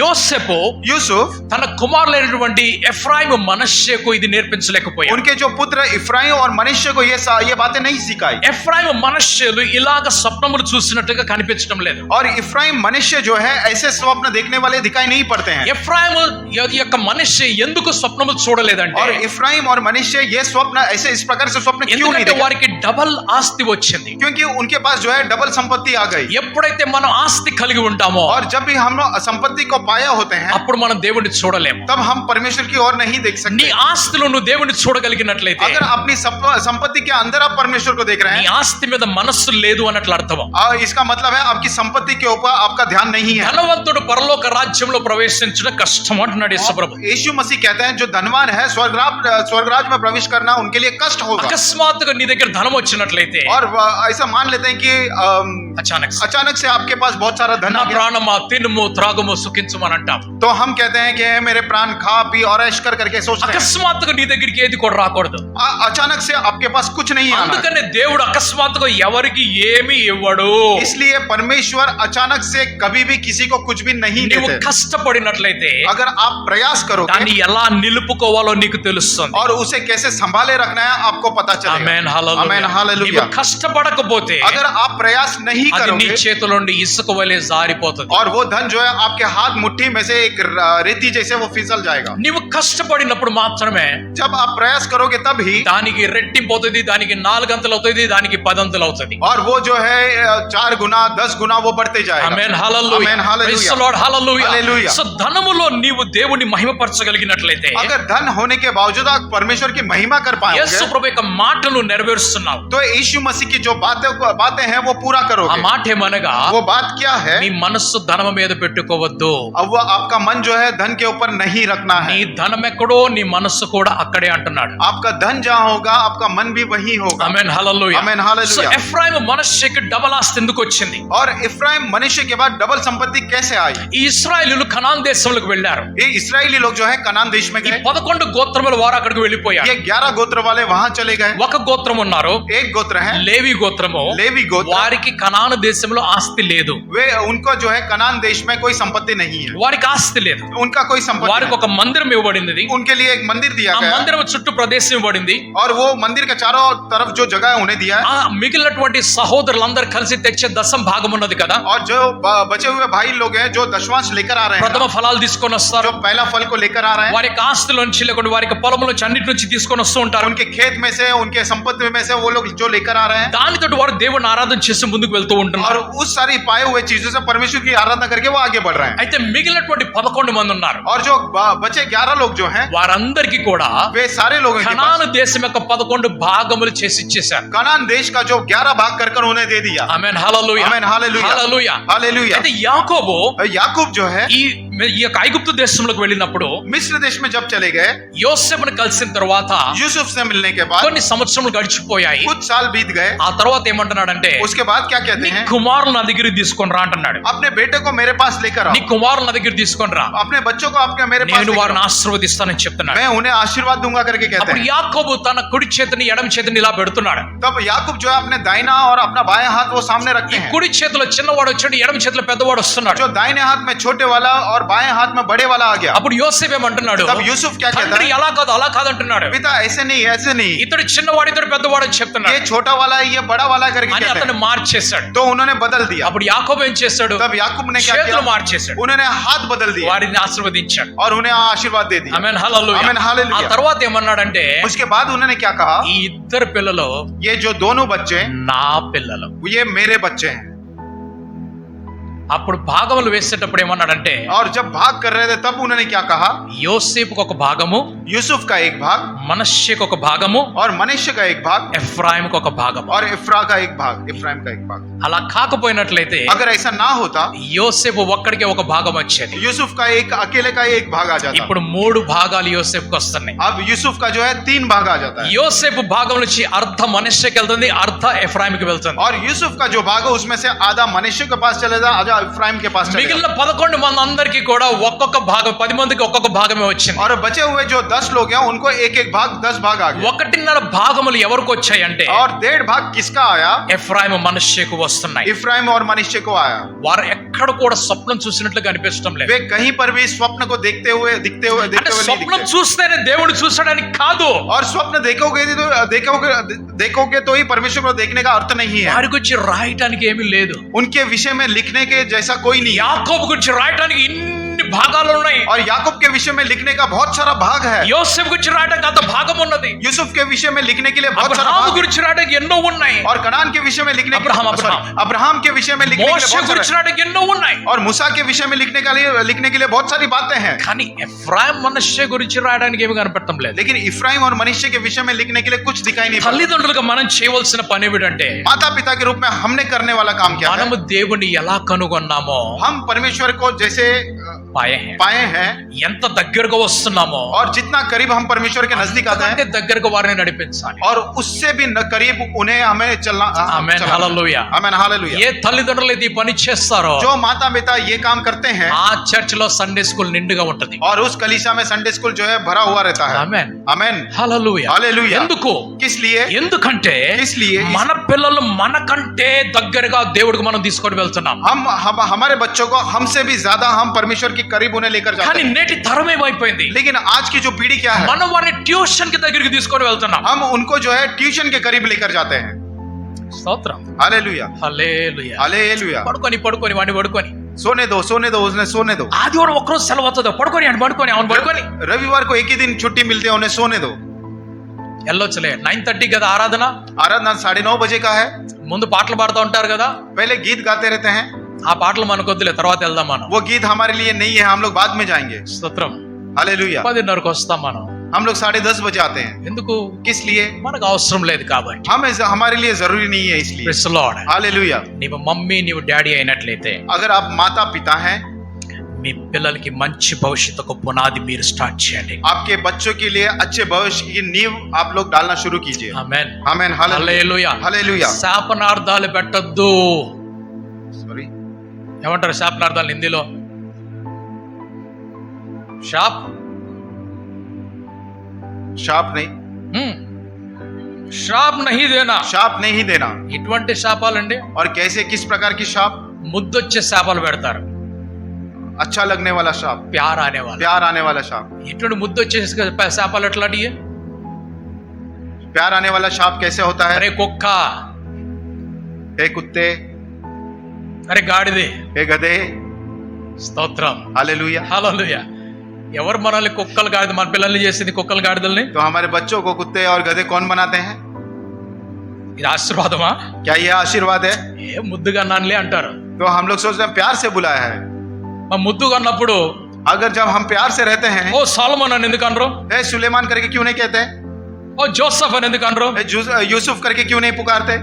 యోసేపు यूसुफ తన కుమారులైనటువంటి ఎఫ్రాయిము మనష్షేకు ఇది నేర్పించలేకపోయాడు. उनके जो पुत्र इफ्राइम और मनुष्य को ये बातें नहीं सिखाई. ఎఫ్రాయిము మనష్షేలు ఇలాగ స్వప్నములు చూసినట్టుగా కనిపించడం లేదు. और इफ्राइम मनुष्य जो है ऐसे स्वप्न देखने वाले दिखाई नहीं पड़ते हैं. ఎఫ్రాయిము యొక్క మనిషి ఎందుకు స్వప్నములు చూడలేదంటే और इफ्राइम और मनुष्य ये स्वप्न ऐसे इस प्रकार से स्वप्न क्यों नहीं ఎందుకంటే देखे? వారికి డబల్ ఆస్తి వచ్చింది. क्योंकि उनके पास जो है डबल संपत्ति आ गई. ఎప్పుడైతే మనం ఆస్తి కలిగి ఉంటామో और जब भी हम लोग संपत्ति को पाया होते हैं అప్పుడు మనం దేవుడిని చూడలేము. तब हम परमेश्वर की ओर नहीं देख నీ सकते. ఆస్తిలో నువ్వు దేవుడిని చూడగలిగినట్లయితే अगर अपनी संपत्ति के अंदर आप परमेश्वर को देख रहे నీ हैं ఆస్తి మీద మనస్సు లేదు అన్నట్లు అర్థం. इसका मतलब है आपकी संपत्ति के ऊपर आपका ध्यान नहीं है. ధనవంతుడు పరలోక రాజ్యంలో ప్రవేశించడం కష్టం అంటున్నాడు యేసుప్రభు. यीशु मसीह कहते हैं जो धनवान है स्वर्गराज में प्रवेश करना उनके लिए कष्ट होगा. అకస్మాత్తుగా నీ దగ్గర ధనం వచ్చినట్లయితే और ऐसा मान लेते हैं कि अचानक से आपके पास बहुत सारा धन నా आ गया ప్రాణమా తినుము త్రాగుము సుఖించుమని అంటాం. तो हम कहते हैं कि मेरे प्राण खा पी और ऐश कर करके सोचते हैं. అకస్మాత్తుగా నీ దగ్గరికి ఏది కూడా రాకూడదు. अचानक से आपके पास कुछ नहीं आना. అందుకనే దేవుడు అకస్మాత్తుగా ఎవరికి ఏమి ఇవ్వడు. इसलिए परमेश्वर अचानक से कभी भी किसी को कुछ भी नहीं నీవు देते. కష్టపడినట్లయితే अगर आप प्रयास करोगे దాన్ని ఎలా నిలుపుకోవాలో నీకు తెలుస్తుంది. और उसे कैसे संभाले रखना है आपको पता चलेगा. Amen hallelujah. Amen hallelujah. నీవు కష్టపడకపోతే अगर आप प्रयास नहीं అది నీ करोगे చేతిలో నుండి ఇసుక వలె జారిపోతుంది. और वो धन जो है आपके हाथ मुट्ठी में से एक रेती जैसे वो फिसल जाएगा. నీవు కష్టపడినప్పుడు మాత్రమే जब आप प्रयास करोगे तब ही దానికి రెట్టింపు అవుతుంది, దానికి 4 అంతలు అవుతుంది, దానికి 10 అంతలు అవుతుంది. और वो जो है 4 गुना 10 गुना वो बढ़ते जाएगा. Amen hallelujah. Amen hallelujah. Praise the Lord hallelujah. Hallelujah. So ధనములో నీవు దేవుని మహిమపరచగలిగినట్లయితే अगर धन होने के बावजूद आप परमेश्वर की महिमा कर యేసు पाओगे ప్రభు యొక్క మాటను నెరవేరుస్తున్నావు. तो यीशु मसीह की जो बातें हैं वो पूरा ఆ करोगे. మాట ఏమనగా वो बात क्या है? నీ మనస్సు ధనము మీద పెట్టుకోవద్దు. अब वो आपका मन जो है धन के ऊपर नहीं रखना నీ है. ధనం ఎక్కడో నీ మనస్సు కూడా అక్కడే అంటున్నాడు. आपका धन जहाँ होगा आपका मन भी वही होगा. ఆమేన్ హల్లెలూయా. ఆమేన్ సో హల్లెలూయా. ఎఫ్రాయిము మనష్షేకి డబల్ ఆస్తి ఎందుకు వచ్చింది? और इफ्राइम मनुष्य के बाद डबल संपत्ति कैसे आई? ఈ ఇశ్రాయేలీయులు కనాన్ దేశంలోకి వెళ్ళారు. ये इस्राएली लोग जो है कनान देश में ఈ गए. 11 గోత్రముల వారు అక్కడికి వెళ్ళిపోయారు. ये 11 गोत्र वाले वहां चले गए. ఒక గోత్రం ఉన్నారు, एक गोत्र है లేవి గోత్రము. लेवी गोत्र. వారికి కనాను దేశంలో ఆస్తి లేదు. वे उनको जो है कनान देश में कोई संपत्ति नहीं है. వారికి ఆస్తి లేదు. उनका कोई संपत्ति వారికి ఒక మందిరం ఇవ్వబడింది. उनके लिए एक मंदिर दिया ఆ गया మందిరం చుట్టూ ప్రదేశం ఇవ్వబడింది. और वो मंदिर के चारों तरफ जो जगह है उन्हें दिया है. ఆ మిగిలినటువంటి సహోదరులందరూ కలిసి తెచ్చే దశం భాగం ఉన్నది కదా. और जो बचे हुए भाई लोग हैं जो दशवांश लेकर आ रहे ప్రథమ हैं, ఫలాలు తీసుకొని వస్తారు. जो पहला फल को लेकर आ रहे हैं, వారి ఆస్తిలో నుంచి లేకుండా వారికి పొలంలో నుంచి అన్నిటి నుంచి తీసుకొని వస్తూ ఉంటారు. उनके खेत में से उनके संपत्ति में से वो लोग जो लेकर आ रहे हैं దానితో వారు దేవుని ఆరాధన చేసి ముందుకు వెళ్తూ और ఉంటున్నారు. उस सारी पाए हुए चीजों से परमेश्वर की आराधना करके वो आगे बढ़ रहे हैं. అయితే मिగిలినటువంటి 11 మంది ఉన్నారు. और जो बचे 11 लोग जो हैं వారందరికీ కూడా वे सारे लोगों के కనాను पास దేశం యొక్క 11 భాగములు చేసి ఇచ్చేశారు. कनान देश का जो 11 भाग कर उन्हें दे दिया. Amen hallelujah. Amen hallelujah. Hallelujah. Hallelujah. అయితే యాకోబు याकूब जो है ఈ ఈ యొక్క ఐగుప్తు దేశంలోకి వెళ్ళినప్పుడు मिस्र देश में जब चले गए, యోసేపును కలిసిన తర్వాత यूसुफ से मिलने के बाद కొన్ని సంవత్సరములు గడిచిపోయాయి. कुछ साल बीत गए. ఆ తర్వాత ఏమంటున్నాడంటే उसके बाद क्या कहते నీ हैं? కుమారులు నా దగ్గరికి తీసుకొని రా అంటున్నాడు. अपने बेटे को मेरे पास लेकर నీ आओ, కుమారులు నా దగ్గర తీసుకొని రా, अपने बच्चों को आपके मेरे पास నేను लेकर వారిని आओ. ఆశీర్వదిస్తానని చెప్తున్నాడు. मैं उन्हें आशीर्वाद दूंगा करके कहते అప్పుడు हैं. యాకోబు తన కుడి చేతిని ఎడమ చేతిని ఇలా పెడుతున్నాడు. तब याकूब जो है अपने दाहिना और अपना बायां हाथ वो सामने रखते हैं. కుడి చేతిలో చిన్నవాడు వచ్చాడు, ఎడమ చేతిలో పెద్దవాడు వస్తున్నాడు. जो दाहिने हाथ में छोटे वाला और बाएं हाथ में बड़े वाला आ गया. అప్పుడు యోసేపు ఏమంటున్నాడు, तब यूसुफ क्या कहता తండ్రి है? అలా కాదు అలా కాదు అంటున్నాడు. पिता ऐसे नहीं, ऐसे नहीं, ఇతడు చిన్నవాడు ఇతడు పెద్దవాడు అని ये చెప్తున్నాడు. छोटा वाला है, ये बड़ा वाला है करके అని कहते అతను हैं. మార్చేశాడు. तो उन्होंने बदल दिया. అప్పుడు యాకోబు ఏం చేశాడు, तब याकूब ने क्या చేతులు किया? మార్చేశాడు, उन्होंने हाथ बदल दिया వారిని ఆశీర్వదించాడు. और उन्हें आशीर्वाद दे दिया. Amen hallelujah. ఆమేన్ హల్లెలూయా. ఆ తర్వాత ఏమన్నాడంటే उसके बाद उन्होंने क्या कहा? ఈ ఇద్దరు పిల్లలు ये जो दोनों बच्चे నా పిల్లలు. ये मेरे बच्चे हैं. అప్పుడు భాగములు వేసేటప్పుడు ఏమన్నాడంటే और जब भाग कर रहे थे तब उन्होंने क्या कहा? యోసేపుకు ఒక భాగము, यूसुफ का एक भाग మనష్షేకు ఒక భాగము, और मनुष्य का एक भाग ఎఫ్రాయిముకు ఒక భాగము. और इफ्रा का एक भाग, इफ्राइम का एक भाग. అలా కాకపోయినట్లయితే अगर ऐसा ना होता, యోసేపు ఒక్కడికే ఒక భాగం వచ్చేది. यूसुफ का एक अकेले का एक भाग आ जाता. ఇప్పుడు 3 భాగాలు యోసేపుకి వస్తున్నాయి. अब यूसुफ का जो है 3 भाग आ जाता है. యోసేపు భాగం నుంచి అర్ధ మనష్షేకి వెళ్తుంది, అర్ధ ఎఫ్రాయిముకి వెళ్తుంది. और यूसुफ का जो भाग है उसमें से आधा मनुष्य के पास चलेगा, आधा इफ्राइम के पास चलेगा. మిగిలిన 11 మంది అందరికీ కూడా ఒక్కొక్క భాగం, 10 మందికి ఒక్కొక్క భాగమే వచ్చింది. और बचे हुए जो 10 लोग हैं उनको एक एक भाग 10 भाग आ गए. 1.5 భాగములు ఎవరికి వచ్చాయంటే और 1.5 भाग किसका आया? ఎఫ్రాయిము మనష్షేకు వస్తున్నాయి. इफ्राइम और मनुष्य को आया. వారు ఎక్కడ కూడా స్వప్నం చూసినట్లుగా అనిపించడం లేదు. वे कहीं पर भी स्वप्न को देखते हुए అంటే नहीं స్వప్నం दिखते. చూస్తేనే దేవుడు చూసాడని కాదు, और स्वप्न देखोगे तो ही परमेश्वर को देखने का अर्थ नहीं है. వారి గురించి రాయటానికి ఏమీ లేదు. उनके विषय में लिखने के जैसा कोई नहीं है. యాకోబు గురించి రాయటానికి ఇన్ని భాగాలు ఉన్నాయి. और याकूब के विषय में लिखने का बहुत सारा भाग है. యోసేపు గురించి రాయటానికి అంత భాగం ఉన్నది. यूसुफ के विषय में लिखने के लिए बहुत सारा అబ్రహాము भाग है. గురించి రాయటానికి ఎన్నో ఉన్నాయి. और कनान के विषय में लिखने के अब्राहम अब्राहम के विषय में लिखने के लिए మోషే बहुत గురించి सारा है. రాయటానికి ఎన్నో ఉన్నాయి. और मूसा के विषय में लिखने के लिए बहुत सारी बातें हैं. కానీ ఎఫ్రాయిం మనష్షే గురించి రాయడానికి ఏమీ కనపడటం లేదు. लेकिन इफ्राइम और मनुष्य के विषय में लिखने के लिए कुछ दिखाई नहीं पड़ता. తల్లిదండ్రులుగా మనం చేయవలసిన పని ఏమిటంటే माता पिता के रूप में हमने करने वाला काम क्या है? మనము దేవుని ఎలా కనుగొన్నామో हम परमेश्वर को जैसे पाए हैं ఎంత దగ్గరగా వస్తున్నామో और जितना करीब हम परमेश्वर के नजदीक आते అంతే हैं దగ్గరగా వారిని నడిపించాలి. और उससे भी करीब उन्हें हमें चलना. ఆమేన్ హల్లెలూయా. Amen hallelujah. ఏ తల్లిదండ్రులు అయితే ఈ పని చేస్తారో जो माता पिता ये काम करते हैं ఆ చర్చ్ లో సండే స్కూల్ నిండుగా ఉంటది. और उस कलीसिया में संडे स्कूल जो है भरा हुआ रहता है. Amen amen hallelujah. हालेलुया. ఎందుకు? किस लिए? ఎందుకంటే इसलिए మన పిల్లలు మనకంటే దగ్గరగా దేవుడికి మనం తీసుకొని వెళ్తున్నాం. हम हमारे बच्चों को हमसे भी ज्यादा हम परमेश्वर के करीब उन्हें लेकर जाते కానీ हैं. నేటి తరం ఏమైపోయింది, लेकिन आज की जो पीढ़ी क्या है, మనం వారిని ట్యూషన్ కి దగ్గరికి తీసుకొని వెళ్తున్నాం. हम उनको जो है ट्यूशन के करीब लेकर जाते हैं. స్తోత్రం. हालेलुया. హల్లెలూయా. हालेलुया. పడుకొని వాడిని పడుకొని सोने दो उसने सोने दो. ఆదివారం ఒక్కరోజు సెలవు అవుతుంది, పడుకొని అవును పడుకొని रविवार को एक ही दिन छुट्टी मिलती है, उन्हें सोने दो. వెళ్ళొచ్చులే. 9:30 కదా ఆరాధన, आराधना 9:30 बजे का है. ముందు పాటలు పాడుతూ ఉంటారు కదా, पहले गीत गाते रहते हैं. ఆ పాటలు మనకు వద్దులే, తర్వాత వెళ్దాం మనం. वो गीत हमारे लिए नहीं है, हम लोग बाद में जाएंगे. స్తోత్రం. हालेलुया. 10:30కు వస్తాం మనం. हम लोग 10:30 बजे आते हैं. ఎందుకు? किस लिए? మనకు అవసరం లేదు కాబట్టి. हमारे लिए जरूरी नहीं है इसलिए. Praise the Lord. हालेलुया. నీవు మమ్మీ నీవు డాడీ అయినట్లయితే अगर आप माता पिता हैं, మీ పిల్లలకి మంచి భవిష్యత్తుకు పునాది మీరు స్టార్ట్ చేయండి. आपके बच्चों के लिए अच्छे भविष्य की नींव आप लोग डालना शुरू कीजिए. ఆమేన్ आमेन. హల్లెలూయా. हालेलुया. శాపనార్థాలు పెట్టొద్దు. सॉरी. ఏమంటారు శాపనార్థాలు హిందీలో? శాప్ शाप नहीं. శాప్ నహీ దేనా. शाप नहीं देना. ఇటువంటి శాపాలండి. और कैसे, किस प्रकार की शाप? ముద్దొచ్చే శాపాలు పెడతారు, अच्छा लगने वाला शाप, ప్యార్ అనేవాళ్ళు. प्यार आने वाला शाप. ఇటువంటి ముద్దొచ్చే శాపాలు ఎట్లాంటివి? प्यार आने वाला शाप कैसे होता है? అరే కుక్క, हे कुत्ते, అరే గాడిదే. हे गधे. స్తోత్రం. हालेलुया. హల్లెలూయా. ఎవరు మనల్ని కుక్కలు గాడిద, మన పిల్లల్ని చేసింది కుక్కలు గాడిదల్ని? तो हमारे बच्चों को कुत्ते और गधे कौन बनाते हैं? ఇది ఆశీర్వాదమా? क्या यह आशीर्वाद है? ఏ ముద్దుగా నాన్నలే అంటారు. तो हम लोग सोचते हैं प्यार से बुलाया है. మా ముద్దుగా అన్నప్పుడు अगर जब हम प्यार से रहते हैं, ఓ సాలమన్ అని ఎందుకు అనరు? हे सुलेमान करके क्यों नहीं कहते? ఓ జోసఫ్ అని ఎందుకు అనరు? हे यूसुफ करके क्यों नहीं पुकारते?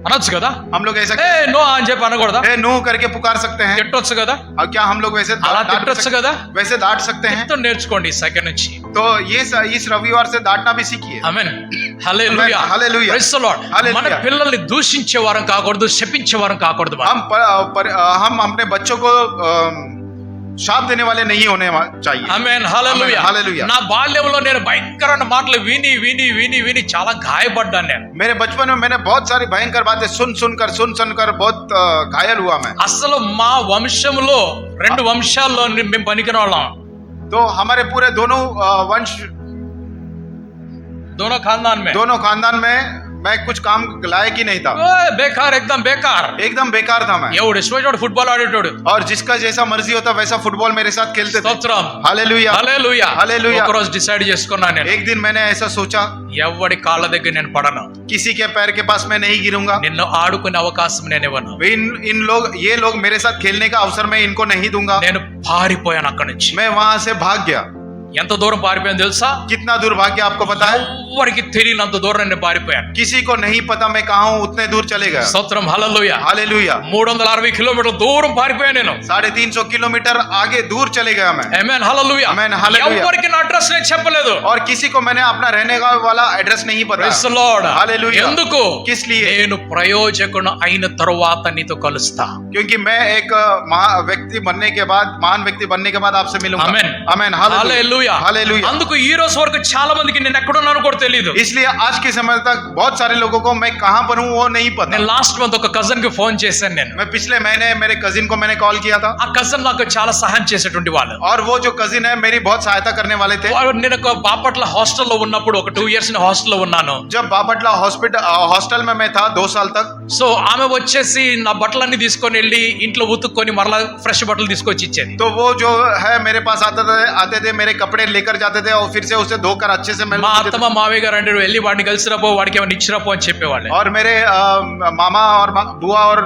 అనొచ్చు కదా, हम लोग ऐसा ఏ నో అని చెప్పి అనకూడదా, ए नू करके पुकार सकते हैं, తిట్టొచ్చు కదా, और क्या हम लोग वैसे అలా डांट తిట్టొచ్చు सकते- కదా. वैसे डांट सकते हैं? తిట్టడం నేర్చుకోండి ఈ సెకండ్ నుంచి. तो इस रविवार से डांटना भी सीखिए। Amen, hallelujah, Amen, hallelujah. Praise the Lord. Hallelujah. మన పిల్లల్ని దూషించే వారం కాకూడదు, శపించే వారం కాకూడదు. हम अपने बच्चों को शाप देने वाले नहीं होने चाहिए। ఆమేన్, హల్లెలూయా. Amen, hallelujah. నా బాల్యంలో నేను భయంకరమైన మాటలు విని విని విని విని చాలా గాయపడ్డాను నేను. मेरे बचपन में मैंने बहुत सारी भयंकर बातें सुनकर बहुत घायल हुआ मैं। అసలు మా వంశంలో 2 వంశాల్లో మేము పనికిన వాళ్ళం. तो हमारे पूरे दोनों वंश, दोनों खानदान में मैं कुछ काम लायक ही नहीं था, బేకార్, ఎక్దమ్ బేకార్. एकदम बेकार था मैं। ఎవడు ఇష్టపడి ఫుట్బాల్ ఆడేటోడు. और जिसका जैसा मर्जी होता वैसा फुटबॉल मेरे साथ खेलते थे। స్తోత్రం, हालेलुया, హల్లెలూయా. హల్లెలూయా. ఒక రోజు డిసైడ్ చేసుకున్నాను నేను, एक दिन मैंने ऐसा सोचा, ఎవడి కాళ్ళ దగ్గర నేను పడను, किसी के पैर के पास मैं नहीं गिरूंगा। నిన్ను ఆడుకునే అవకాశం నేను ఇవ్వను. ये लोग मेरे साथ खेलने का अवसर मैं इनको नहीं दूंगा। నేను పారిపోయాను అక్కడి నుంచి. मैं वहां से भाग गया। ఎంత దూరం పారిపోయాను తెలుసా? कितना दूर भाग गया आपको पता है? ఎవరికి తెలియనంత దూరం నేను పారిపోయాను. किसी को नहीं पता मैं कहाँ हूँ, उतने दूर चले गया। స్తోత్రం, హల్లెలూయా. हालेलुया, 360 కిలోమీటర్ల దూరం పారిపోయాను నేను. 350 किलोमीटर आगे दूर चले गया मैं। ఆమేన్, హల్లెలూయా. ఆమేన్, హల్లెలూయా. ఎవరికి నా అడ్రస్ నేను చెప్పలేదు. और किसी को मैंने अपना रहने का वाला एड्रेस नहीं पता। Praise the Lord. हालेलुया। ఎందుకు? किस लिए? నేను ప్రయోజకుడు అయిన తరువాత నీతో కలుస్తా. क्योंकि मैं एक महान व्यक्ति बनने के बाद आपसे मिलूंगा। आमेन। आमेन, హల్లెలూయా. हालेलुया। అందుకు ఈ రోజు వరకు చాలా మందికి నేను ఎక్కడున్నానో కూడా తెలియదు. इसलिए आज के समय तक बहुत सारे लोगों को मैं कहाँ पर हूँ वो नहीं पता। నేను లాస్ట్ మంత్ ఒక కజిన్ కి ఫోన్ చేశాను నేను. मैं पिछले महीने मेरे कजिन को मैंने कॉल किया था, ఆ కజిన్ నాకు చాలా సహాయం చేసేటువంటి వాళ్ళు. और वो जो कजिन है मेरी बहुत सहायता करने वाले थे। నేను ఒక బాపట్ల హాస్టల్లో ఉన్నప్పుడు ఒక 2 years నేను హాస్టల్లో ఉన్నాను. जब बापटला हॉस्टल में मैं था 2 साल तक, సో ఆమె వచ్చేసి నా బట్టలన్నీ తీసుకొని వెళ్ళి ఇంట్లో ఉతుక్కొని మరలా ఫ్రెష్ బట్టలు తీసుకొచ్చి ఇచ్చేది. तो वो जो है मेरे पास आते थे मेरे कपड़े लेकर जाते थे और फिर से उसे धोकर अच्छे से मैं మా అత్తమ్మ మావయ్య గారు అంటే వెళ్ళి వాడిని కలిసిరాపో, వాడికి ఏమైనా ఇచ్చిరాపో అని చెప్పేవాళ్ళు. और मेरे मामा और बुआ और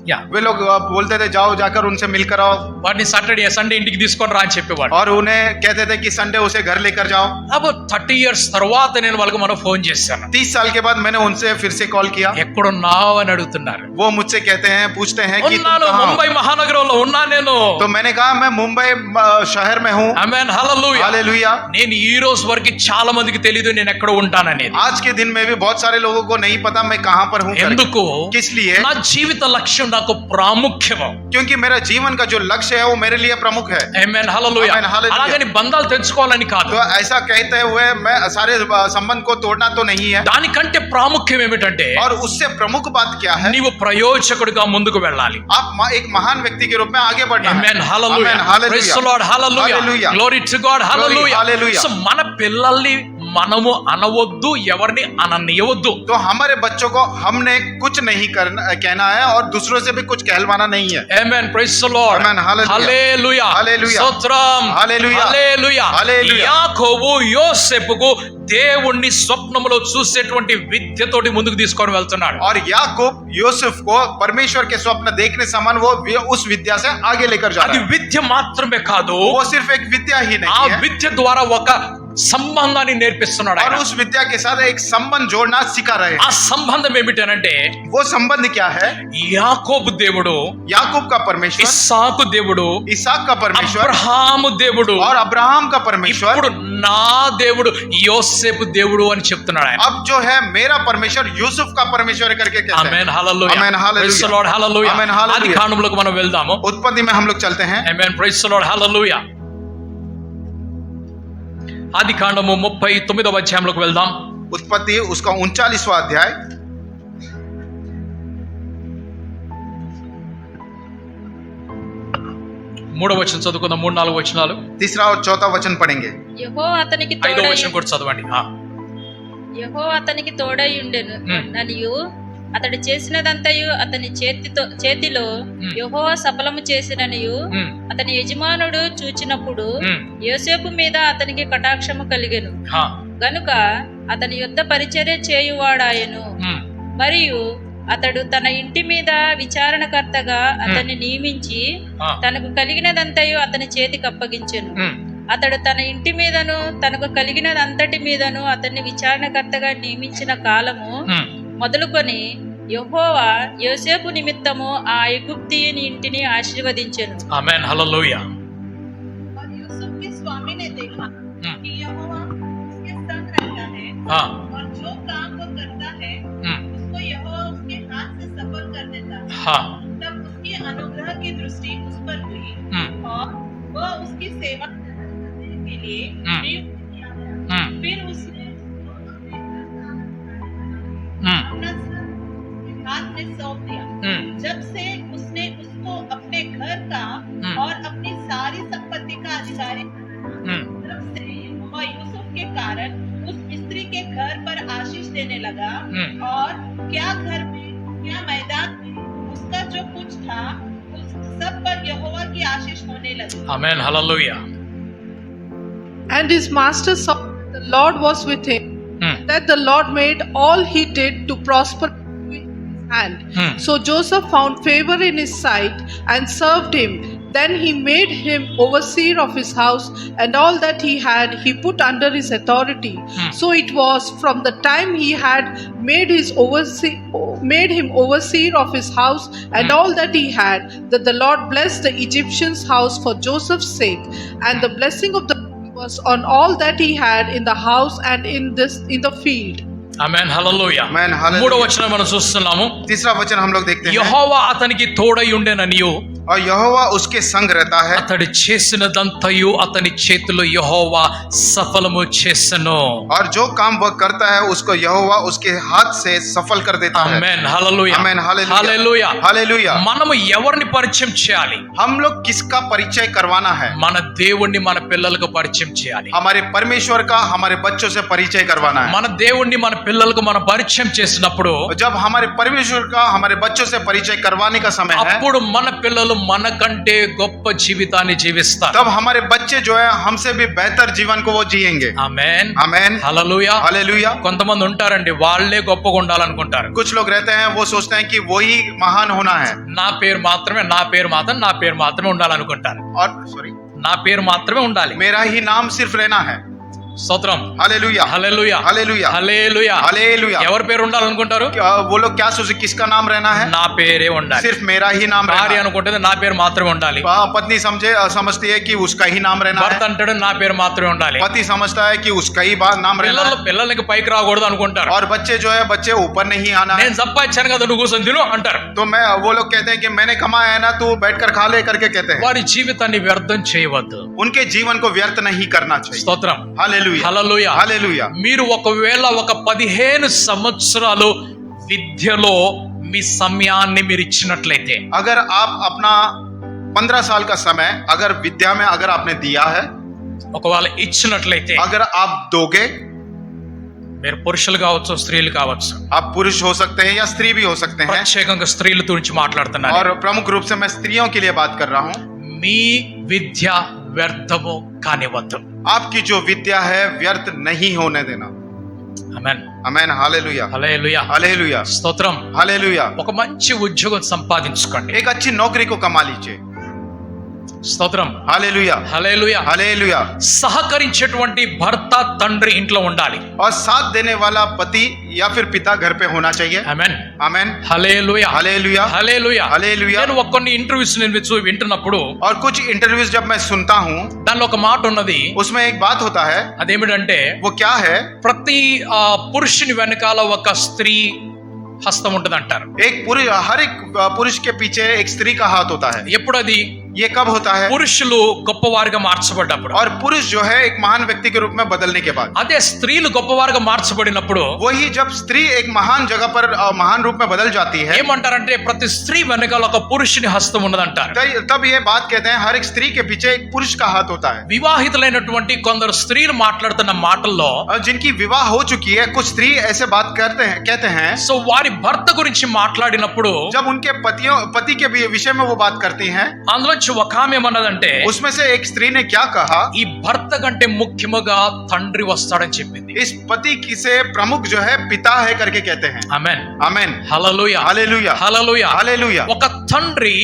యా, वे लोग बोलते थे जाओ जाकर उनसे मिलकर आओ, వాడిని సాటర్డే సండే ఇంటికి తీసుకొని రా అని చెప్పేవాడు. और उन्हें कहते थे कि संडे उसे घर लेकर जाओ। అబ్బో 30 years తర్వాత నేను వాళ్ళకి మనం ఫోన్ చేశాను. 30 साल के बाद मैंने उनसे फिर से कॉल किया। ఎక్కడున్నావు అని అడుగుతున్నారు. वो मुझसे कहते हैं, पूछते हैं कि तुम ఉన్నాను, कहाँ हो? ముంబై మహానగరంలో ఉన్నా నేను. तो मैंने कहा मैं मुंबई शहर में हूँ। ఆమేన్, హల్లెలూయా. हालेलुया। నేను ఈ రోజు వరకు చాలా మందికి తెలియదు నేను ఎక్కడ ఉంటాననేది. आज के दिन में भी बहुत सारे लोगों को नहीं पता मैं कहाँ पर हूँ करके। ఎందుకు? किस लिए? నా జీవిత లక్ష్యం నాకు ప్రాముఖ్యము. क्योंकि मेरा जीवन का जो लक्ष्य है वो मेरे लिए प्रमुख है। Amen, hallelujah. ఆమేన్, హల్లెలూయా. అలాగని బంధాలు తెంచుకోవాలని కాదు. तो ऐसा कहते हुए मैं सारे संबंध को तोड़ना तो नहीं है। దానికంటే ప్రాముఖ్యం ఏమిటంటే और उससे प्रमुख बात क्या है? నీవు ప్రయోజకుడిగా ముందుకు వెళ్ళాలి. आप एक महान व्यक्ति के रूप में आगे बढ़ना है। Amen, hallelujah. Amen, hallelujah. Praise the Lord, hallelujah. Hallelujah. Glory to God, hallelujah. Hallelujah. So మన పిల్లల్ని మనము అనవద్దు, ఎవరిని అననియవద్దు. तो हमारे बच्चों को हमने कुछ नहीं कहना है और दूसरों से भी कुछ कहलवाना नहीं है। Amen, praise the lord. Amen, hallelujah. హల్లెలూయా. హల్లెలూయా. స్తోత్రం. హల్లెలూయా. హల్లెలూయా. హల్లెలూయా. యాకోబు యోసేపుకు దేవుణ్ణి స్వప్నములో చూసేటువంటి విద్యతోటి ముందుకు తీసుకొని వెళ్తున్నాడు. और याकूब यूसुफ को परमेश्वर के स्वप्न देखने समान वो उस विद्या से आगे लेकर जा అది रहा है। విద్య మాత్రమే కాదు, वो सिर्फ एक विद्या ही ఆ नहीं है, విద్య ద్వారా ఒక సంబంధాన్ని నేర్పిస్తున్నాడు और ఆయన. उस विद्या के साथ एक संबंध जोड़ना सिखा रहे ఆ हैं। సంబంధం ఏమిటనంటే वो संबंध क्या है? యాకోబు దేవుడు, याकूब का परमेश्वर, ఇస్సాకు దేవుడు, इसहाक का परमेश्वर అబ్రహాము దేవుడు, और अब्राहम का परमेश्वर ఇప్పుడు నా దేవుడు యోసేపు దేవుడు అని చెప్తున్నాడు ఆయన. अब जो है मेरा परमेश्वर यूसुफ का परमेश्वर करके कहते हैं। ఆమేన్, hallelujah. Amen, hallelujah. Praise the Lord, hallelujah. Amen, హల్లెలూయా. ఆది కాండంలోకి మనం వెళ్దాము. उत्पत्ति में हम लोग चलते हैं। ఆమేన్, ప్రైజ్ ది లార్డ్, హల్లెలూయా. ఆది కాండము 39వ అధ్యాయంలోకి వెళ్దాం. उत्पत्ति उसका 39वां अध्याय 3వ వచనం చదువుకుందాం. 3-4 వచనాలు. 3 और 4 वचन पढ़ेंगे। యెహోవా అతనికి 5వ తోడై వచనం కూడా చదవండి. యెహోవా అతనికి తోడై ఉండెను మ్మ్. మరియు అతడు చేసినదంతయు అతని చేతిలో మ్మ్. యెహోవా సఫలము చేసిననియు మ్మ్. అతని యజమానుడు చూచినప్పుడు మ్మ్. యోసేపు మీద అతనికి కటాక్షము కలిగెను హా. గనుక అతని యొద్ద పరిచర్య చేయువాడాయెను. మ్మ్. మరియు అతడు తన ఇంటి మీద విచారణకర్తగా అతన్ని నియమించి ఆ. తనకు కలిగినదంతయు అతని చేతికి అప్పగించెను. మ్మ్. అతడు తన ఇంటి మీదను తనకు కలిగినదంతటి మీదను అతన్ని విచారణకర్తగా నియమించిన కాలము మ్మ్. మొదలుకొని యెహోవా యోసేపు నిమిత్తము ఆ ఐగుప్తీయుని ఇంటిని ఆశీర్వదించెను. ఆమేన్ హల్లెలూయా. और यूसुफ के स्वामी ने देखा हम्म। कि यहोवा उसके संग रहता है ఆ, और जो काम वो करता है ఉమ్, उसको यहोवा उसके हाथ से सफल कर देता है। హా, तब उसकी अनुग्रह की दृष्टि उस पर हुई ఉమ్, और वह उसकी सेवा करने के लिए हम्म। नियुक्त किया गया। ఉమ్, फिर उसने उसको अपने घर का ఉమ్, अपना सर उसके हाथ में सौंप दिया। ఉమ్, जब से उसने उसको अपने घर का हम्म। और अपनी सारी संपत्ति का अधिकारी ఉమ్, तब से यहोवा यूसुफ के कारण उस मिस्री के घर पर आशीष देने लगा। हम्म। और क्या घर में क्या मैदान में उसका जो कुछ था उस सब पर यहोवा की आशीष होने लगी। ఆమేన్ హల్లెలూయా. And his master saw that the Lord was with him, um, that the Lord made all he did to prosper in his hand. Hmm. So Joseph found favor in his sight and served him. Then he made him overseer of his house, and all that he had he put under his authority. Hmm. So it was from the time he had made him overseer of his house and all that he had, that the Lord blessed the Egyptian's house for Joseph's sake, and the blessing of the Lord was on all that he had in the house and in the field. Amen hallelujah. Amen హల్లెలూయా. మూడో వచనం మనం చూస్తున్నాము. तीसरा वचन हम लोग देखते हैं, యెహోవా అతనికి తోడై ఉండెననియు और यहोवा उसके संग रहता है అతడు చేసినదంతయు అతని చేతిలో యెహోవా సఫలము చేసెను. और जो काम वह करता है उसको यहोवा उसके हाथ से सफल कर देता है। Amen hallelujah. Amen hallelujah. Hallelujah. Hallelujah. మనము ఎవరిని పరిచయం చేయాలి? हम लोग किसका परिचय करवाना है? మన దేవుణ్ణి మన పిల్లలకు పరిచయం చేయాలి. हमारे परमेश्वर का हमारे बच्चों से परिचय करवाना है। మన దేవుణ్ణి మన పిల్లలకు మనం పరిచయం చేసినప్పుడు जब हमारे परमेश्वर का हमारे बच्चों से परिचय करवाने का समय है, అప్పుడు మన పిల్లలు మనకంటే గొప్ప జీవితాన్ని జీవిస్తారు. तब हमारे बच्चे जो है हमसे भी बेहतर जीवन को वो जिएंगे। ఆమేన్ आमेन హల్లెలూయా. हालेलुया। కొంతమంది ఉంటారండి, వాళ్ళే గొప్పగా ఉండాలనుకుంటారు. कुछ लोग रहते हैं वो सोचते हैं कि वो ही महान होना है నా పేరు మాత్రమే ఉండాలనుకుంటారు. और सॉरी నా పేరు మాత్రమే ఉండాలి. मेरा ही नाम सिर्फ रहना है। స్తోత్రం. Hallelujah hallelujah. Hallelujah hallelujah. Hallelujah. ఎవరి పేరు ఉండాలనుకుంటారు? वो लोग क्या सोचे किसका नाम रहना है? నా పేరే ఉండాలి. सिर्फ मेरा ही नाम रहना భార్య है। అనుకుంటే నా పేరు మాత్రమే ఉండాలి. पत्नी समझती है कि उसका ही नाम रहना భర్త है। అంటాడు నా పేరు మాత్రమే ఉండాలి. पति समझता है कि उसका ही नाम रहना है। పిల్లలకి పైకి రాకూడదు అనుకుంటారు. और बच्चे जो है बच्चे ऊपर नहीं आना है। నేను సంపాదించాను కదా నువ్వు కూర్చొని తిను అంటారు. तो वो लोग कहते हैं कि मैंने कमाया है ना, तू बैठकर खा ले करके कहते हैं। వారి జీవితాన్ని వ్యర్థం చేయవద్దు. उनके जीवन को व्यर्थ नहीं करना चाहिए। స్తోత్రం. Hallelujah hallelujah. हालेलुया। మీరు ఒకవేళ ఒక 15 సంవత్సరాలు విద్యలో మీ సమయాన్ని మీరు ఇచ్చినట్లయితే, अगर आप अपना 15 साल का समय अगर विद्या में अगर आपने दिया है, ఒకవేళ ఇచ్చినట్లయితే, अगर आप दोगे, మీరు పురుషులు కావచ్చు స్త్రీలు కావచ్చు, आप पुरुष हो सकते हैं या स्त्री भी हो सकते हैं, ప్రత్యేకంగా స్త్రీల గురించి మాట్లాడుతున్నాను. और प्रमुख रूप से मैं स्त्रियों के लिए बात कर रहा हूँ। మీ విద్య వ్యర్థము కానివద్దు. आपकी जो विद्या है व्यर्थ नहीं होने देना। ఆమేన్ आमेन हालेलुया హల్లెలూయా. हालेलुया స్తోత్రం. हालेलुया। ఒక మంచి ఉద్యోగం సంపాదించుకోండి. एक अच्छी नौकरी को कमा लीजिए। స్తోత్రం. Hallelujah hallelujah. हालेलुया। సహకరించేటువంటి భర్త తండ్రి ఇంట్లో ఉండాలి. और साथ देने वाला पति या फिर पिता घर पे होना चाहिए। Amen amen hallelujah. Hallelujah hallelujah. Hallelujah. నేను కొన్ని ఇంటర్వ్యూస్ నేను వింటున్నప్పుడు और कुछ इंटरव्यूज जब मैं सुनता हूँ దానిలో ఒక మాట ఉన్నది. उसमें एक बात होता है, అదేమిటంటే वो क्या है? ప్రతి పురుషుని వెనకాల ఒక స్త్రీ హస్తం ఉంటుంది అంటారు. एक पुरुष, हर एक पुरुष के पीछे एक स्त्री का हाथ होता है। ఎప్పుడు అది? ये कब होता है? పురుషులు గొప్పవారుగా మార్చబడ్డప్పుడు. और पुरुष जो है एक महान व्यक्ति के रूप में बदलने के बाद। అదే స్త్రీలు గొప్పవారుగా మార్చబడినప్పుడు वही जब स्त्री एक महान जगह पर महान रूप में बदल जाती है, ఏమంటారంటే ప్రతి స్త్రీ వెనకాల ఒక పురుషుని హస్తం ఉన్నదంటారు. तब ये बात कहते हैं हर एक स्त्री के पीछे एक पुरुष का हाथ होता है। వివాహితులైనటువంటి కొందరు స్త్రీలు మాట్లాడుతున్న మాటల్లో और जिनकी विवाह हो चुकी है, कुछ स्त्री ऐसे बात कहते हैं సో వారి భర్త గురించి మాట్లాడినప్పుడు जब उनके पति के विषय में वो बात करती हैं, అందులోంచి ఒక ఆమె ఏమన్నదంటే, उसमें से एक स्त्री ने क्या कहा, ఈ భర్త కంటే ముఖ్యముగా తండ్రి వస్తాడని చెప్పింది. इस पति की से प्रमुख जो है पिता है करके कहते हैं। Amen amen hallelujah. Hallelujah hallelujah. Hallelujah. ఒక తండ్రి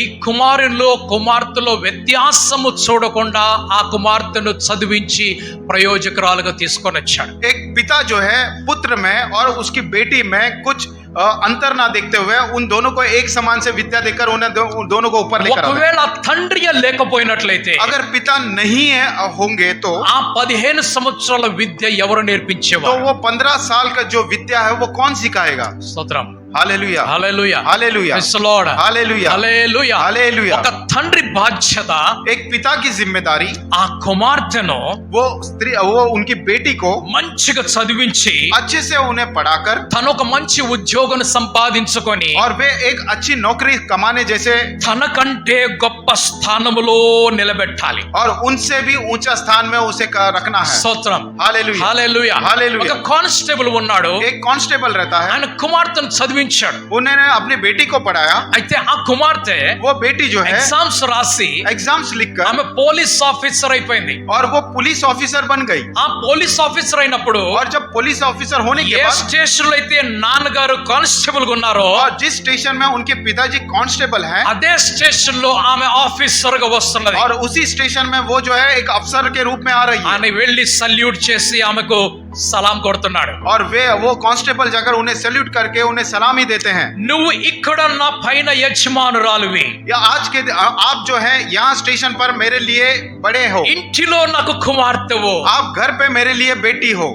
కుమార్తెలో వ్యత్యాసము చూడకుండా ఆ కుమార్తెను చదివించి ప్రయోజకురాలుగా తీసుకొని వచ్చాడు. एक पिता जो है पुत्र में और उसकी बेटी में कुछ अंतर ना देखते हुए उन दोनों को एक समान से विद्या देकर उन दोनों को ऊपर लेकर आते हैं। ఒకవేళ తండ్రి లేకపోయినట్లయితే अगर पिता नहीं है होंगे तो ఆ 15 సంవత్సరాల విద్య ఎవరు तो నేర్పించేవారు? वो 15 साल का जो विद्या है वो कौन सिखाएगा? స్తోత్రం, hallelujah, hallelujah, hallelujah, praise the Lord, hallelujah, hallelujah. Hallelujah. ఒక తండ్రి బాధ్యత एक पिता की जिम्मेदारी ఆ కుమార్తెను वो उनकी बेटी को మంచిగా చదివించి अच्छे से उन्हें पढ़ाकर తను ఒక మంచి ఉద్యోగం సంపాదించుకొని और वे एक अच्छी नौकरी कमाने जैसे తనకంటే గొప్ప స్థానములో నిలబెట్టాలి. और उनसे भी ऊंचा स्थान में उसे रखना है। స్తోత్రం, हालेलुया, హల్లెలూయా. हालेलुया। ఒక కానిస్టేబుల్ ఉన్నాడు, एक कांस्टेबल रहता है, ఆయన కుమార్తెను చదివించాడు. उन्होंने अपनी बेटी को पढ़ाया। అయితే ఆ కుమార్తె वो बेटी जो है ఎగ్జామ్స్ రాసి एग्जाम्स लिखकर ఆమె పోలీస్ ఆఫీసర్ అయిపోయింది. और वो पुलिस ऑफिसर बन गई। ఆ పోలీస్ ఆఫీసర్ అయినప్పుడు और जब पुलिस ऑफिसर होने के ఏ बाद స్టేషన్ లో అయితే నాన్నగారు కానిస్టేబుల్ గా ఉన్నారో और जिस स्टेशन में उनके पिताजी कांस्टेबल हैं అదే స్టేషన్ లో ఆమె ఆఫీసర్ గా వస్తున్నది. और उसी स्टेशन में वो जो है एक अफसर के रूप में आ रही है ఆయన వెళ్ళి సల్యూట్ చేసి ఆమెకు సలాం కొడుతున్నాడు. और वो कांस्टेबल जाकर उन्हें सैल्यूट करके उन्हें सलामी देते हैं। నువ్వు ఇక్కడ నా పైన యజమానురాలువి, या आज के आप जो है यहाँ स्टेशन पर मेरे लिए बड़े हो, ఇంటిలో నాకు కుమార్తెవు. आप घर पे मेरे लिए बेटी हो।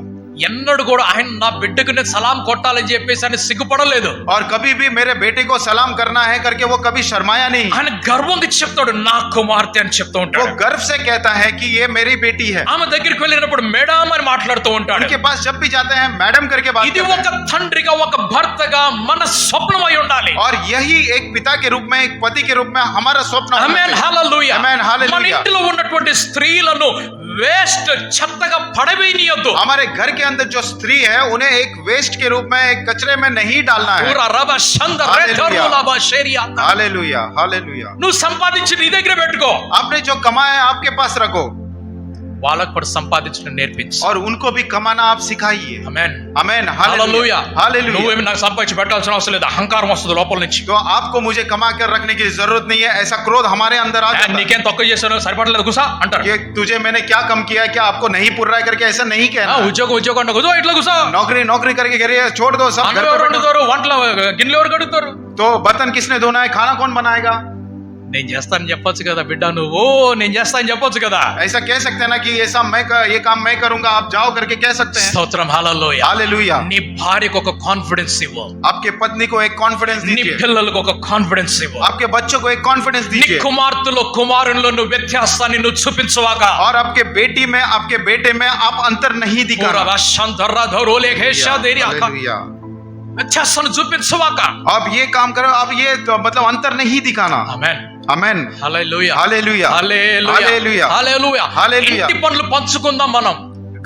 ఎన్నడూ కూడా ఆయన నా బిడ్డకు నేను సలాం కొట్టాలని చెప్పేసి ఆయన సిగ్గుపడలేదు. और कभी भी मेरे बेटे को सलाम करना है करके वो कभी शर्माया नहीं। ఆయన గర్వంగా చెప్తాడు నా కుమార్తె అని చెప్తూ वो ఉంటాడు. गर्व से कहता है कि ये मेरी बेटी है। ఆమె దగ్గరికి వెళ్ళినప్పుడు మేడం అని మాట్లాడుతూ ఉంటాడు. उनके पास जब भी जाते हैं मैडम करके बात ఇది करते ఒక हैं। తండ్రిగా ఒక భర్తగా మన స్వప్నమై ఉండాలి. और यही एक पिता के रूप में, एक पति के रूप में हमारा स्वप्न होना ఆమేన్, चाहिए। హల్లెలూయా. ఆమేన్, హల్లెలూయా. మన ఇంటిలో ఉన్నటువంటి స్త్రీలను వేస్ట్ చెత్తగా పడవేయనీయొద్దు. हमारे घर के अंदर जो स्त्री है उन्हें एक वेस्ट के रूप में, एक कचरे में नहीं डालना है। పూరా రబ షంద హల్లెలూయా. రెతరులబ షేరియా. Hallelujah, hallelujah. నువ్వు సంపాదించి నీ దగ్గర పెట్టుకో, आपने जो कमाया है आपके पास रखो వాళ్ళకు కూడా సంపాదించడం నేర్పించు. और उनको भी कमाना आप सिखाइए। Amen, amen, hallelujah. Hallelujah, hallelujah. నువ్వేమి నాకు సంపాదించి పెట్టాల్సిన అవసరం లేదు, అహంకారం వస్తుంది లోపల నుంచి. तो आपको मुझे कमा कर रखने की जरूरत नहीं है, ऐसा क्रोध हमारे अंदर आ जाता है। నీకేం తక్కువ చేశాను సరిపడలేదు గుసా అంటారు. ये तुझे मैंने क्या कम किया है, क्या आपको नहीं पुर रहा है करके ऐसा नहीं कहना। ఉద్యోగం అంటే గుసో ఇట్లా గుసా. नौकरी नौकरी करके घर छोड़ दो, सब घर అన్నం पे ఎవరు बैठो। వండుతారు, వంటలు గిన్నెలు ఎవరు కడుగుతారు? तो बर्तन किसने धोना है, खाना कौन बनाएगा? నేను చేస్తానని చెప్పొచ్చు కదా బిడ్డ, నువ్వు నేను చేస్తానని చెప్పొచ్చు కదా. ऐसा कह सकते हैं ना कि ये काम मैं करूंगा, आप जाओ करके कह सकते हैं। స్తోత్రం, హల్లెలూయా. हालेलुया। నీ భార్యకు ఒక కాన్ఫిడెన్స్ ఇవ్వు, आपके पत्नी को एक कॉन्फिडेंस నీ दीजिए, పిల్లలకు ఒక కాన్ఫిడెన్స్ ఇవ్వు, आपके बच्चों को एक कॉन्फिडेंस నీ दीजिए। కుమార్తెలో కుమారుల్లో నువ్వు వ్యత్యాసాన్ని నువ్వు చూపించవాక. और आपके बेटी में, आपके बेटे में आप अंतर नहीं दिखाना। हालेलुया। వ్యత్యాసాన్ని చూపించవాక. आप ये काम करो, आप ये तो मतलब अंतर नहीं दिखाना। ఆమేన్, amen, hallelujah, hallelujah, hallelujah, hallelujah, hallelujah. హల్లెలూయా. ఇంటి పనులు పంచుకుందాం మనం.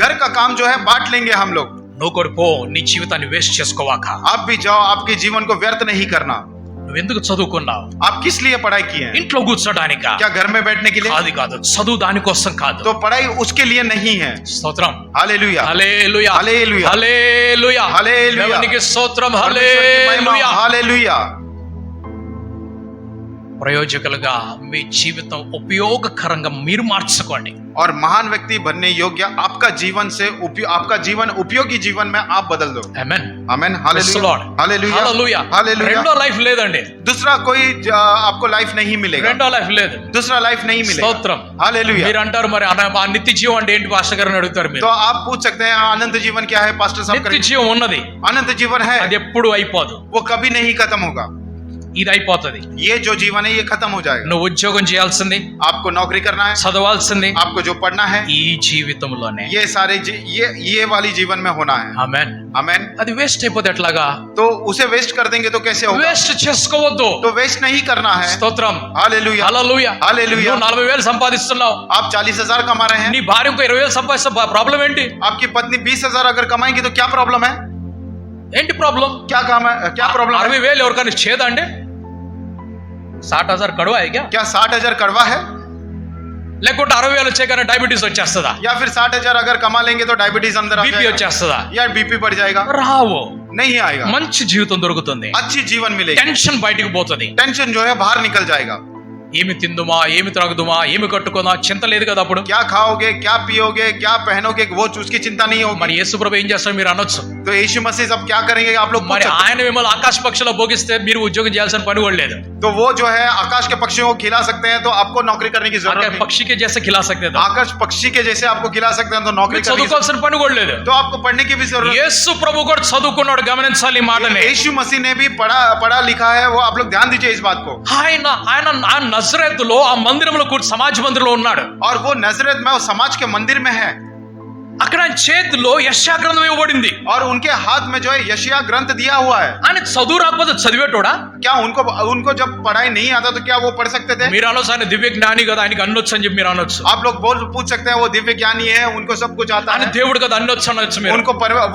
घर का काम जो है बांट लेंगे हम लोग। నువ్వు కూడా పో, నీ జీవితాన్ని వేస్ట్ చేసుకోవాక. आप भी जाओ, आपके जीवन को व्यर्थ नहीं करना। నువ్వెందుకు చదువుకున్నావు? आप किस लिए पढ़ाई की है? ఇంట్లో కూర్చోడానికా? क्या घर में बैठने के लिए? కాదు కాదు, చదువు దానికోసం కాదు. तो पढ़ाई उसके लिए नहीं है। స్తోత్రం, हालेलुया, హల్లెలూయా, హల్లెలూయా, హల్లెలూయా, హల్లెలూయా. దేవునికి స్తోత్రం, परमेश्वर की महिमा, హల్లెలూయా. हालेलुया। ప్రయోజకులుగా మీ జీవితం ఉపయోగకరంగా మీరు మార్చుకోండి. और महान व्यक्ति बनने योग्य आपका जीवन से आपका जीवन उपयोगी जीवन में आप बदल दो। ఆమేన్, आमेन, Praise the Lord. Hallelujah, hallelujah. Hallelujah. రెండో లైఫ్ లేదండి, दूसरा कोई आपको लाइफ नहीं मिलेगा, రెండో లైఫ్ లేదు. दूसरा लाइफ नहीं मिलेगा। స్తోత్రం. हालेलुया। మీరు అంటారు మరి ఆ నిత్య జీవం అంటే ఏంటి పాస్టర్ గారు అని అడుగుతారు మీరు. तो आप पूछ सकते हैं अनंत जीवन क्या है पास्टर साहब? నిత్య జీవం ఉన్నది, अनंत जीवन है, అది ఎప్పుడు అయిపోదు, वो कभी नहीं खत्म होगा। ఇది అయిపోతుంది. ये जो जीवन है ये खत्म हो जाएगा। నువ్వు ఉద్యోగం చేయాల్సింది, आपको नौकरी करना है, చదవాల్సింది आपको जो पढ़ना है, ఈ జీవితంలోనే. ये सारे ये वाली जीवन में होना है। ఆమేన్. आमेन। అది వేస్ట్ అయిపోతే ఎట్లాగా? तो उसे वेस्ट कर देंगे तो कैसे होगा? వేస్ట్ చేసుకోవద్దు. तो वेस्ट नहीं करना है। స్తోత్రం, हालेलुया, హల్లెలూయా. हालेलुया। నువ్వు 40,000 సంపాదిస్తున్నావు, आप 40,000 कमा रहे हैं, నీ భార్య ఇంకో 20,000 సంపాదిస్తే ప్రాబ్లం ఏంటి? आपकी पत्नी 20,000 अगर कमाएंगी तो क्या प्रॉब्लम है? ఏంటి ప్రాబ్లం? क्या काम है, क्या प्रॉब्लम है? 60,000 ఎవరికైనా చేదా అండి? 60,000 కడువా ఇక? क्या 60,000 कड़वा है? లేకుంటే 60,000 వచ్చాకనే డయాబెటీస్ వచ్చేస్తుందా? या फिर 60,000 अगर कमा लेंगे तो डायबिटीज अंदर आ బీపీ जाएगा, వచ్చేస్తుందా? या बीपी बढ़ जाएगा? రావు. नहीं आएगा। మంచి జీవితం దొరుకుతుంది, अच्छी जीवन मिलेगी, టెన్షన్ బయటికి పోతుంది. टेंशन जो है बाहर निकल जाएगा। ఏమి తిందుమా, ఏమి త్రాగుదుమా, ఏమి కట్టుకుందా చింత లేదు కదా అప్పుడు. क्या खाओगे, क्या पियोगे, क्या पहनोगे, वो उसकी चिंता नहीं होगी। మరి యేసుప్రభు ఏం చేస్తాడు మీరు అనొచ్చు, तो यीशु मसीह सब क्या करेंगे आप लोग पूछ మరి सकते हैं। ఆయన మిమ్మల్ని ఆకాశ పక్షుల భోగిస్తే మీరు ఉద్యోగం చేయాల్సిన పని కూడా లేదు. तो वो जो है आकाश के पक्षियों को खिला सकते हैं तो आपको नौकरी करने की जरूरत नहीं। పక్షి కే జైసే ఖిలా సక్తే థా. आकाश पक्षी के जैसे आपको खिला सकते हैं तो नौकरी మీరు करने की చదువుకోవాల్సిన పని కూడా లేదు. तो आपको पढ़ने की भी जरूरत యేసు ప్రభు కూడా చదువుకున్నాడు, గమనించాలి ఈ మాటని. यीशु मसीह ने भी पढ़ा लिखा है, वो आप लोग ध्यान दीजिए इस बात को। ఆయన ఆయన ఆ నజరేతులో ఆ మందిరంలో సమాజ మందిరంలో ఉన్నాడు. और वो नजरत में वो समाज के मंदिर में है, అక్కడ ఆయన చేతిలో యెషయా గ్రంథం ఇవ్వబడింది. और उनके हाथ में जो है यशाया ग्रंथ दिया हुआ है। ఆయన చదువు రాకపోతే చదివేటోడా? क्या उनको जब पढ़ाई नहीं आता तो क्या वो पढ़ सकते थे? మీరు అనొచ్చు ఆయన దివ్య జ్ఞాని కదా, ఆయనకి అన్నొచ్చు అని చెప్పి మీరు అనొచ్చు. आप लोग पूछ सकते हैं वो दिव्य ज्ञानी है, उनको सब कुछ आता ఆయన है, దేవుడు కదా అన్నొచ్చు అనొచ్చు మీరు.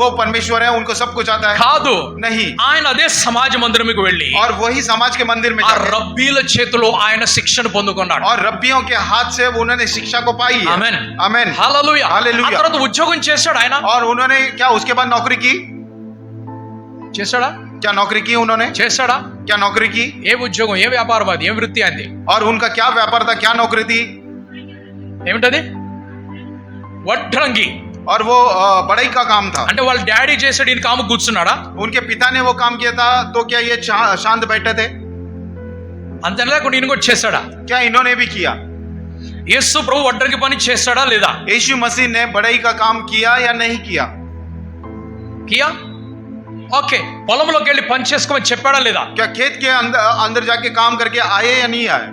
वो परमेश्वर है, उनको सब कुछ आता है। కాదు, नहीं, ఆయన అదే సమాజ మందిరంకి వెళ్ళి और वही समाज के मंदिर में ఆ जाके, రబ్బీల చేతిలో ఆయన శిక్షణ పొందుకున్నాడు. और रब्बियों के हाथ से उन्होंने शिक्षा को पाई है। ఆమేన్. आमेन। హల్లెలూయా. హల్లెలూయా. ఆ తర్వాత ఉద్యోగం చేశాడు ఆయన. और उन्होंने क्या उसके बाद नौकरी की? చేశాడా? क्या नौकरी की उन्होंने? చేశాడా? क्या नौकरी की? ఏ ఉద్యోగం, ఏ వ్యాపారం, అది ఏ వృత్తి అంది? और उनका क्या व्यापार था, क्या नौकरी थी? ఏమిటది? వడ్రంగి. और वो बड़ाई का काम था। అంటే వాళ్ళ డాడీ చేసాడు, ఈయన కాము కూర్చున్నాడా? उनके पिता ने वो काम किया था, तो क्या ये शांत बैठे थे? అంతే లేకుండా ఈయన కూడా చేశాడా? क्या इन्होंने भी किया? యేసు ప్రభు వడ్రంగి పని చేశాడా లేదా? यीशु मसीह ने बड़ाई का काम किया या नहीं किया? కియా. ఓకే, పొలంలోకి వెళ్ళి పని చేసుకోమని చెప్పాడా లేదా? क्या खेत के अंदर जाके काम करके आए या नहीं आए?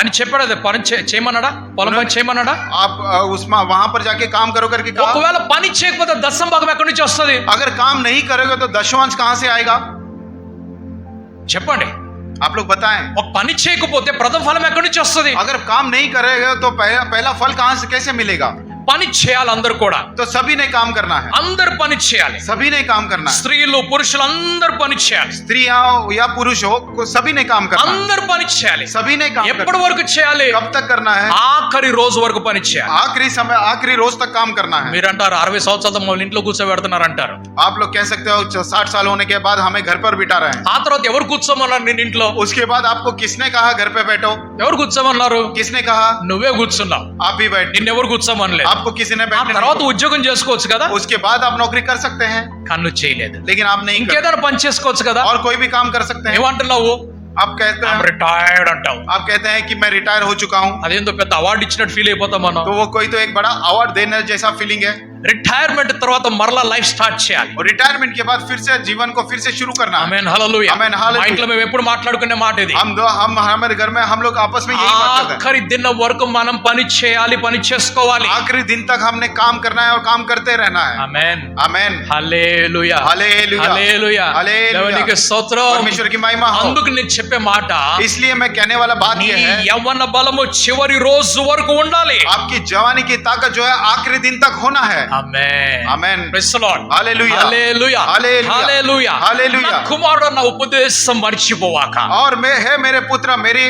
అని చెప్పాడా? పని చేయమన్నాడా? పొలం పని చేయమన్నాడా? आप उसमें वहां पर जाके काम करो करके कहा? ఒకవేళ పని చేయకపోతే దశమ భాగం ఎక్కడి నుంచి వస్తుంది? अगर काम नहीं करोगे तो दशमांश कहां से आएगा? చెప్పండి. आप लोग बताएं। ఒక పని చేయకపోతే ప్రథమ ఫలం ఎక్కడి నుంచి వస్తుంది? अगर काम नहीं करेगा तो पहला फल कहां से कैसे मिलेगा? పని చేయాలి అందరూ కూడా. तो सभी ने काम करना है, అందరు పని చేయాలి. सभी ने काम करना है। స్త్రీలు పురుషులు అందరు పని చేయాలి. स्त्रियां या पुरुष हो, सभी ने काम करना है, అందరు పని చేయాలి. सभी ने काम ఎప్పటి करना వరకు చేయాలి? है। कब तक करना है? ఆఖరి రోజు వరకు పని చేయాలి. आखिरी समय, आखिरी रोज तक काम करना है। మీరు అంటారు 60 సంవత్సరాలతో మమ్మల్ని ఇంట్లో కూర్చోబెడుతున్నారు అంటారు. आप लोग कह सकते हो 60 साल होने के बाद हमें घर पर बिठा रहे हैं। ఆ తర్వాత ఎవరు కూర్చోమన్నారు నేను ఇంట్లో? उसके बाद आपको किसने कहा घर पे बैठो? ఎవరు కూర్చోమన్నారు? किसने कहा? నువ్వే కూర్చున్నావు. आप ही बैठ, నిన్నెవరు కూర్చోమనలేదు. आपको किसी ने ఆ बैठने తర్వాత नहीं ఉద్యోగం చేసుకోవచ్చు కదా? कहा। उसके बाद आप नौकरी कर सकते हैं, కన్ను చేయలేదు. लेकिन आप नहीं कर, ఇంకేదైనా పని చేసుకోవచ్చు కదా? और कोई भी काम कर सकते हैं। ఏమంటున్నావు? आप कहते हैं, రిటైర్డ్ అంటావు. आप कहते हैं कि मैं रिटायर हो चुका हूँ, అదేందో పెద్ద అవార్డు ఇచ్చినట్టు ఫీల్ అయిపోతాం మనం. तो वो कोई तो एक बड़ा अवार्ड देने जैसा फीलिंग है। రిటైర్మెంట్ తర్వాత మరలా లైఫ్ స్టార్ట్ చేయాలి. और रिटायरमेंट के बाद फिर से जीवन को फिर से शुरू करना है। ఆమేన్. హల్లెలూయా. ఆమేన్. హల్లెలూయా. మా ఇంట్లో మేము ఎప్పుడు మాట్లాడుకునే మాట ఇది. हम हमारे घर में हम लोग आपस में यही बात करते हैं। ఆఖరి దినం వరకు మనం పని చేయాలి, పని చేసుకోవాలి. आखिरी दिन तक हमने काम करना है और काम करते रहना है। ఆమేన్. आमेन। హల్లెలూయా. హల్లెలూయా. హల్లెలూయా. హల్లెలూయా. దేవునికి స్తోత్రం. परमेश्वर की महिमा हो। అందుకు నేను చెప్పే మాట, इसलिए मैं कहने वाला बात నీ ये है, యవ్వన బలము చివరి రోజు వరకు ఉండాలి. आपकी जवानी की ताकत जो है आखिरी दिन तक होना है। Amen. Amen. Praise the Lord. హల్లెలూయా. హల్లెలూయా. హల్లెలూయా. హల్లెలూయా. హల్లెలూయా. నా కుమారుడు నా ఉపదేశం మర్చిపోవాక. और मैं है मेरे पुत्र मेरी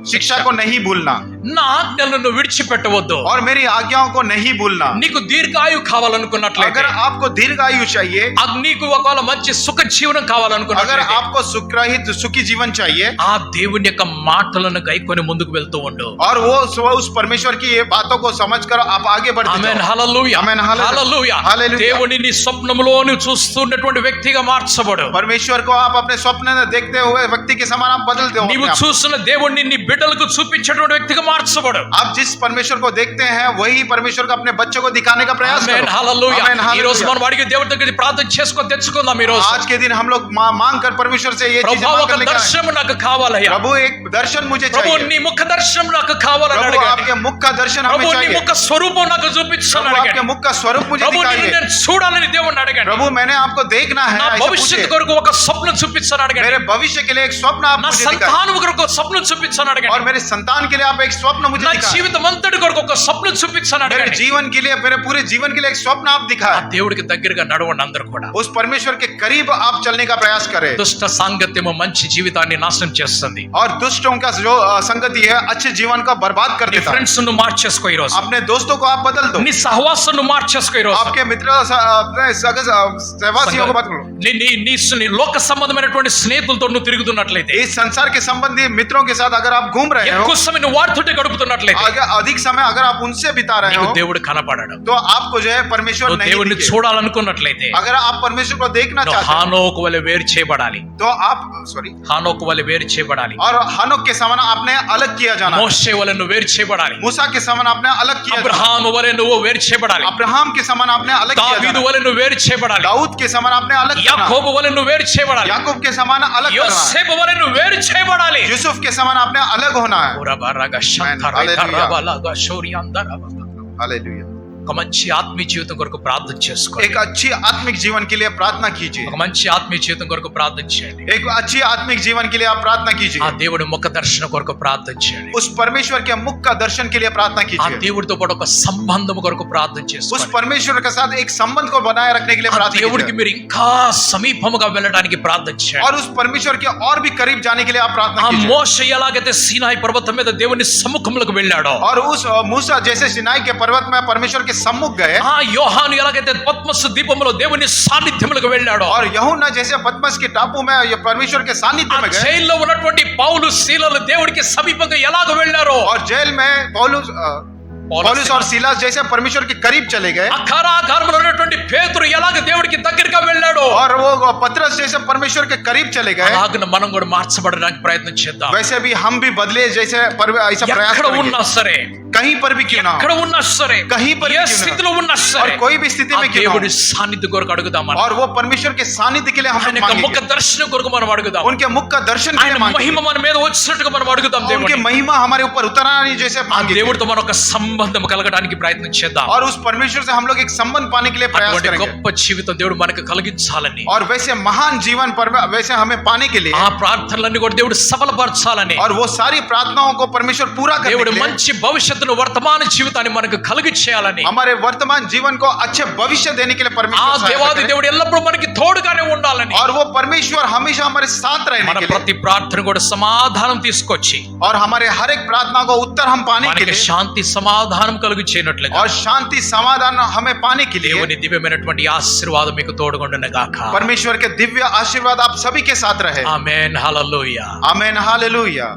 शिक्षा को नहीं भूलना, నా ఆజ్ఞలను విడిచిపెట్టవద్దు. और मेरी आज्ञाओं को नहीं भूलना। నీకు దీర్ఘాయు కావాలనుకున్నట్లయితే, अगर आपको दीर्घायु चाहिए, నీకు ఒకవేళ మంచి సుఖ జీవనం अगर కావాలనుకున్నట్లయితే, आपको सुखरहित सुखी जीवन चाहिए, ఆ దేవుని యొక్క మాటలను గైకొని ముందుకు వెళ్తూ ఉండు. और वो उस परमेश्वर की ये बातों को समझकर आप आगे बढ़ते ఆమేన్. जाओ। హల్లెలూయా. ఆమేన్. హల్లెలూయా. హల్లెలూయా. హల్లెలూయా. దేవుని నీ స్వప్నములో నువ్వు చూస్తున్నటువంటి వ్యక్తిగా మార్చబడు. परमेश्वर को आप अपने स्वप्न में देखते हुए व्यक्ति के समान आप बदलते हो నీవు अपने आप। చూస్తున్న దేవుణ్ణి నీ బిడ్డలకు చూపించేటువంటి వ్యక్తిగా మార్చబడు. आप जिस परमेश्वर को देखते हैं वही परमेश्वर को अपने बच्चों को दिखाने का प्रयास ఆమేన్. करो। హల్లెలూయా. ఆమేన్. ఈ రోజు హల్లెలూయా. మనం అడిగి దేవుడి దగ్గర ప్రార్థన చేసుకొని తెచ్చుకుందాం. ఈ రోజు आज के दिन हम लोग मांग कर परमेश्वर से ये चीजें ప్రభు मांग ఒక कर लेकर आए। దర్శనం నాకు కావాలయ్యా. प्रभु एक दर्शन मुझे ప్రభు चाहिए। నీ ముఖ దర్శనం నాకు కావాలని प्रभु అడగండి. आपके मुख का दर्शन हमें ప్రభు నీ चाहिए। ముఖ స్వరూపం నాకు చూపించని प्रभु आपके అడగండి. मुख का स्वरूप मुझे ప్రభు నిన్ను दिखाइए। నేను చూడాలని దేవుణ్ణి అడగండి. प्रभु मैंने आपको देखना है, నా ऐसे భవిష్యత్తు पूछिए। కొరకు ఒక స్వప్నం చూపించని అడగండి. मेरे भविष्य के लिए एक स्वप्न आप నా मुझे दिखाएं, సంతానం కొరకు ఒక స్వప్నం చూపించని और అడగండి. मेरे संतान के लिए आप एक स्वप्न मुझे నా दिखाएं। జీవితం అంతటి కొరకు ఒక స్వప్నం చూపించని मेरे అడగండి. जीवन के लिए, मेरे पूरे जीवन के लिए एक स्वप्न आप ఆ दिखाएं। దేవుడికి దగ్గరగా నడవండి అందరూ కూడా. उस परमेश्वर के करीब आप चलने का प्रयास करें। దుష్ట సాంగత్యము మంచి జీవితాన్ని నాశనం చేస్తుంది. और दुष्टों का जो संगति है अच्छे जीवन का बर्बाद कर నీ देता है। ఫ్రెండ్స్ ను మార్చేసుకో ఈ రోజు. अपने दोस्तों को आप बदल दो, నీ సహవాసం ను మార్చేసుకో ఈ రోజు. आपके मित्र अपने सहवासियों को बदलो। నీ లోక సంబంధమైనటువంటి స్నేహితులతో నువ్వు తిరుగుతున్నట్లయితే, इस संसार के संबंधी मित्रों के साथ अगर आप घूम रहे हो, ఎక్కువ సమయం నువ్వు వారితోటి గడుపుతున్నట్లయితే, अधिक समय अगर आप उनसे बिता रहे నీకు हो, దేవుడు కనపడడు. तो आपको जो है परमेश्वर నువ్వు नहीं దేవుడిని दिखेगा। చూడాలనుకున్నట్లయితే अगर आप परमेश्वर को देखना నువ్వు चाहते हैं, హానోకు వలె వేరు చేయబడాలి. तो आप హానోకు వలె వేరు చేయబడాలి. और हनोक के समान आपने अलग किया जाना, మోషే వలె నువ్వు వేరు చేయబడాలి. मूसा के समान आपने अलग किया जाना, అబ్రహాము వలె నువ్వు వేరు చేయబడాలి. अब्राहम के समान आपने अलग किया దావీదు जाना, వలె నువ్వు వేరు చేయబడాలి. दाऊद के समान आपने अलग करना, యాకోబు వలె నువ్వు వేరు చేయబడాలి. याकूब के समान अलग करना, యోసేపు వలె నువ్వు వేరు చేయబడాలి. यूसुफ के समान आपने अलग होना है। ఉరబరగ శంతరైతరబలగ శౌర్యాందరబ. हालेलुया। ఒక మంచి ఆత్మీయ జీవితం కొరకు ప్రార్థన చేసుకోండి. एक अच्छी आत्मिक जीवन के लिए प्रार्थना कीजिए, ఒక మంచి ఆత్మీయ జీవితం కొరకు ప్రార్థన చేయండి. एक अच्छी आत्मिक जीवन के लिए आप प्रार्थना ఆ कीजिए, దేవుడి ముఖ దర్శనం కొరకు ప్రార్థన చేయండి. उस परमेश्वर के मुख का दर्शन के लिए प्रार्थना ఆ कीजिए, దేవుడితో పాటు ఒక సంబంధం కొరకు ప్రార్థన उस చేసుకోండి. परमेश्वर के साथ एक संबंध को बनाए रखने के लिए ఆ प्रार्थना దేవుడికి कीजिए, మీరు ఇంకా సమీపముగా వెళ్ళడానికి ప్రార్థన చేయండి. और उस परमेश्वर के और भी करीब जाने के लिए आप ఆ प्रार्थना कीजिए। మోషే ఎలాగైతే సీనాయి పర్వతం మీద దేవుని సముఖంలోకి వెళ్ళాడో, और उस मूसा जैसे सिनाई के पर्वत में परमेश्वर के सम्मुख गए, ఆ యోహాను ఎలాగైతే పద్మసు దీపంలో దేవుని సాన్నిధ్యములకు వెళ్ళాడో, और यूहन्ना जैसे पद्मस के टापू में ये परमेश्वर के ఆ सानिध्य में गए, జైల్లో ఉన్నటువంటి పౌలు శీలలు దేవుడికి సమీపంగా ఎలాగ వెళ్ళారో, और जेल में पौलुस और सीलास जैसे परमेश्वर के करीब चले गए, ఆ కారాగారంలో ఉన్నటువంటి పేతురు ఎలాగ దేవుడికి దగ్గరగా వెళ్ళాడో, और वो पतरस जैसे परमेश्वर के करीब चले गए, అలాగ మనం కూడా మార్చబడడానికి ప్రయత్నం చేద్దాం. वैसे भी हम भी बदले जैसे ऐसा प्रयास ఎక్కడ करेंगे। ఉన్నా సరే, कहीं पर भी क्यों ना ఎక్కడ हो, ఉన్నా సరే, कहीं पर भी ఏ क्यों ना స్థితిలో ఉన్నా और సరే, कोई भी स्थिति ఆ में क्यों ना దేవుడి हो, సాన్నిధ్యం కొరకు అడుగుదాం మనం. और वो परमेश्वर के सानिध्य के लिए हम ఆయన యొక్క ముఖ मांगेंगे, దర్శనం కొరకు మనం అడుగుదాం. उनके मुख का दर्शन के ఆయన लिए मांगेंगे, మహిమ మన మీద వచ్చినట్టుగా మనం అడుగుదాం उनके దేవుడిని. महिमा हमारे ऊपर उतरना जैसे ఆ मांगेंगे, దేవుడితో మనం ఒక సంబంధం కలగడానికి ప్రయత్నం చేద్దాం. और उस परमेश्वर से हम लोग एक संबंध पाने के लिए प्रयास అటువంటి करेंगे, గొప్ప జీవితం దేవుడు మనకు కలిగించాలని, और वैसे महान जीवन वैसे हमें पाने के लिए, ఆ ప్రార్థనలన్నీ కూడా దేవుడు సఫలపరచాలని, और वो सारी प्रार्थनाओं को परमेश्वर पूरा करने దేవుడు के लिए, మంచి భవిష్యత్తును వర్తమాన జీవితాన్ని మనకు కలిగి చేయాలని, हमारे वर्तमान जीवन को अच्छे भविष्य देने के लिए ఆ परमेश्वर सहायता దేవాది करे, దేవుడు ఎల్లప్పుడూ మనకి తోడుగానే ఉండాలని, और वो परमेश्वर हमेशा हमारे साथ रहने మన के लिए, ప్రతి ప్రార్థన కూడా సమాధానం తీసుకొచ్చి और हमारे हर एक प्रार्थना को उत्तर हम पाने के మనకి लिए, శాంతి సమాధానం కలుగు చేయనట్లుగా और शांति समाधान हमें पाने के लिए దేవుని దివ్యమైనటువంటి ఆశీర్వాదం మీకు తోడుగుండును గాక. परमेश्वर के दिव्य आशीर्वाद आप सभी के साथ रहे। ఆమేన్. హల్లెలూయా. Amen hallelujah.